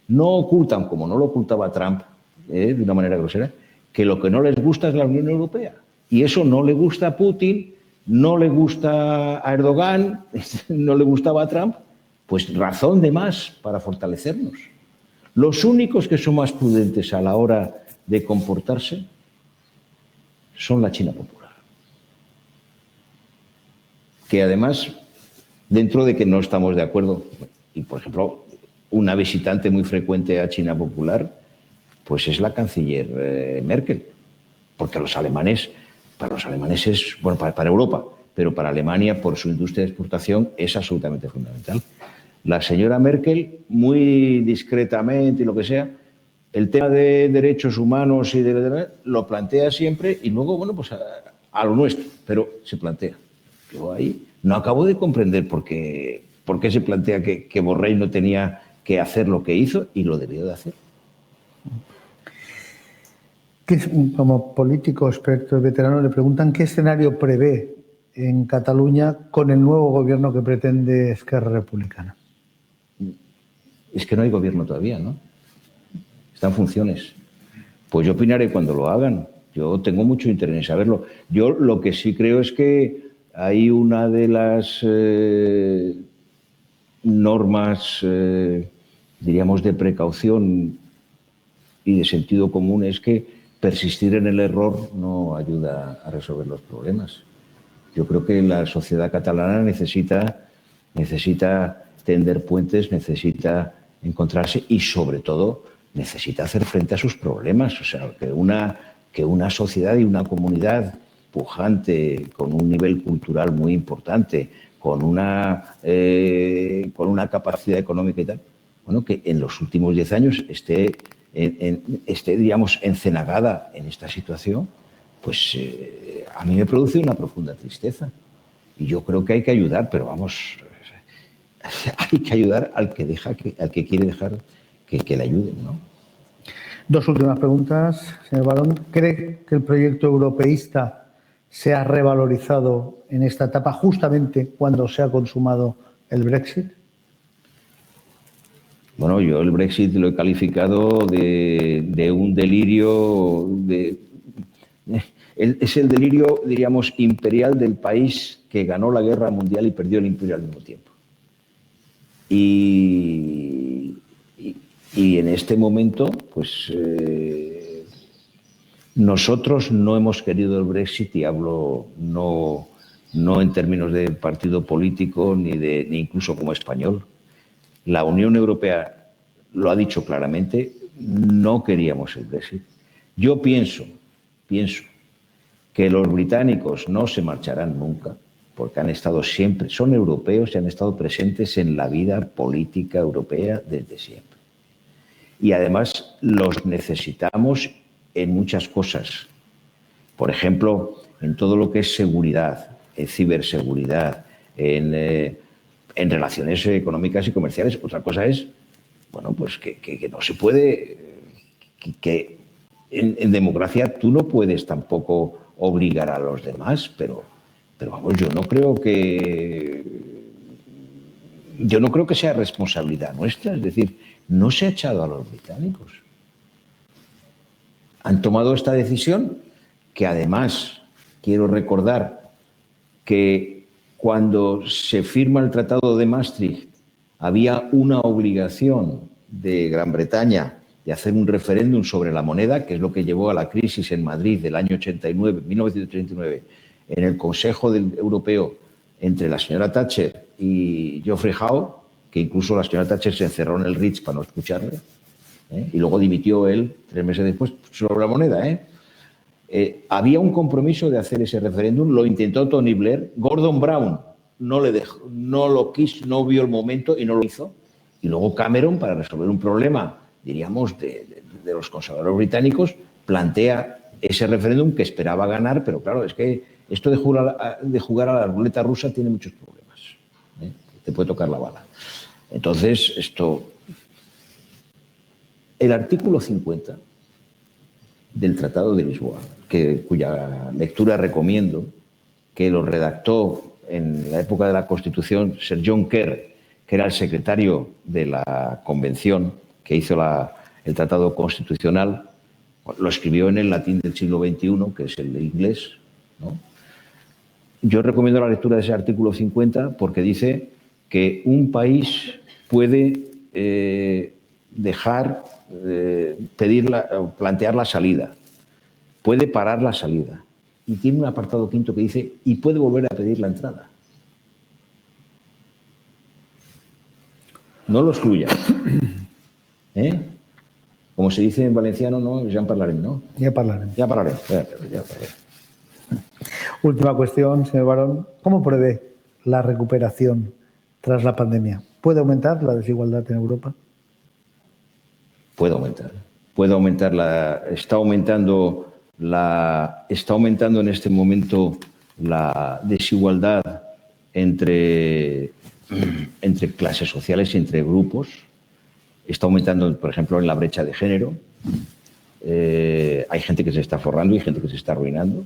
no ocultan, como no lo ocultaba Trump de una manera grosera, que lo que no les gusta es la Unión Europea. Y eso no le gusta a Putin, no le gusta a Erdogan, no le gustaba a Trump, pues razón de más para fortalecernos. Los únicos que son más prudentes a la hora de comportarse son la China popular. Que además, dentro de que no estamos de acuerdo, y por ejemplo, una visitante muy frecuente a China popular, pues es la canciller Merkel, porque para los alemanes es, bueno, para Europa, pero para Alemania, por su industria de exportación, es absolutamente fundamental. La señora Merkel, muy discretamente y lo que sea, el tema de derechos humanos y lo plantea siempre y luego, bueno, pues a lo nuestro, pero se plantea. Yo ahí no acabo de comprender por qué se plantea que Borrell no tenía que hacer lo que hizo y lo debió de hacer. Como político experto y veterano, le preguntan qué escenario prevé en Cataluña con el nuevo gobierno que pretende Esquerra Republicana. Es que no hay gobierno todavía, ¿no? Está en funciones. Pues yo opinaré cuando lo hagan. Yo tengo mucho interés en saberlo. Yo lo que sí creo es que hay una de las normas, diríamos, de precaución y de sentido común, es que persistir en el error no ayuda a resolver los problemas. Yo creo que la sociedad catalana necesita tender puentes, necesita encontrarse y, sobre todo, necesita hacer frente a sus problemas. O sea, que una sociedad y una comunidad pujante, con un nivel cultural muy importante, con una capacidad económica y tal, bueno, que en los últimos 10 años esté, digamos, encenagada en esta situación, pues a mí me produce una profunda tristeza. Y yo creo que hay que ayudar, pero vamos, hay que ayudar al que quiere dejar que le ayuden, ¿no? Dos últimas preguntas, señor Barón. ¿Cree que el proyecto europeísta se ha revalorizado en esta etapa justamente cuando se ha consumado el Brexit? Bueno, yo el Brexit lo he calificado de un delirio, es el delirio, diríamos, imperial del país que ganó la guerra mundial y perdió el imperio al mismo tiempo. Y en este momento, pues nosotros no hemos querido el Brexit, y hablo no en términos de partido político ni incluso como español. La Unión Europea lo ha dicho claramente, no queríamos el Brexit. Yo pienso que los británicos no se marcharán nunca, porque han estado siempre, son europeos y han estado presentes en la vida política europea desde siempre. y además los necesitamos en muchas cosas. Por ejemplo, en todo lo que es seguridad, en ciberseguridad, en relaciones económicas y comerciales. Otra cosa es, bueno, pues que no se puede, que en democracia tú no puedes tampoco obligar a los demás, pero vamos, yo no creo que sea responsabilidad nuestra. Es decir, no se ha echado a los británicos. Han tomado esta decisión que además quiero recordar que cuando se firma el Tratado de Maastricht había una obligación de Gran Bretaña de hacer un referéndum sobre la moneda, que es lo que llevó a la crisis en Madrid del año 1989, en el Consejo Europeo entre la señora Thatcher y Geoffrey Howe, que incluso la señora Thatcher se encerró en el Ritz para no escucharle, y luego dimitió él 3 meses después sobre la moneda. Había un compromiso de hacer ese referéndum, lo intentó Tony Blair, Gordon Brown no le dejó, no lo quiso, no vio el momento y no lo hizo. Y luego Cameron, para resolver un problema, diríamos, de los conservadores británicos, plantea ese referéndum que esperaba ganar, pero claro, es que esto de jugar a la ruleta rusa tiene muchos problemas. Te puede tocar la bala. Entonces, el artículo 50 del Tratado de Lisboa, cuya lectura recomiendo, que lo redactó en la época de la Constitución Sir John Kerr, que era el secretario de la Convención que hizo el Tratado Constitucional, lo escribió en el latín del siglo XXI, que es el inglés, ¿no? Yo recomiendo la lectura de ese artículo 50 porque dice que un país puede plantear la salida, puede parar la salida, y tiene un apartado quinto que dice y puede volver a pedir la entrada. No lo excluya. Como se dice en valenciano, no, ya parlarem, ¿no? Ya parlarem. Ya parlarem. Última cuestión, señor Barón. ¿Cómo prevé la recuperación tras la pandemia? ¿Puede aumentar la desigualdad en Europa? Puede aumentar. Puede aumentar está aumentando en este momento la desigualdad entre clases sociales y entre grupos. Está aumentando, por ejemplo, en la brecha de género. Hay gente que se está forrando y gente que se está arruinando.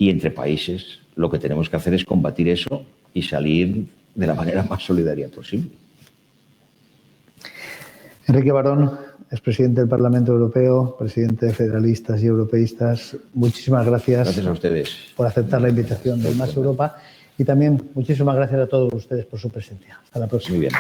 Y entre países lo que tenemos que hacer es combatir eso y salir de la manera más solidaria posible. Enrique Barón, expresidente del Parlamento Europeo, presidente de Federalistas y Europeístas, muchísimas gracias. Gracias a ustedes por aceptar la invitación del Más Europa y también muchísimas gracias a todos ustedes por su presencia. Hasta la próxima. Muy bien.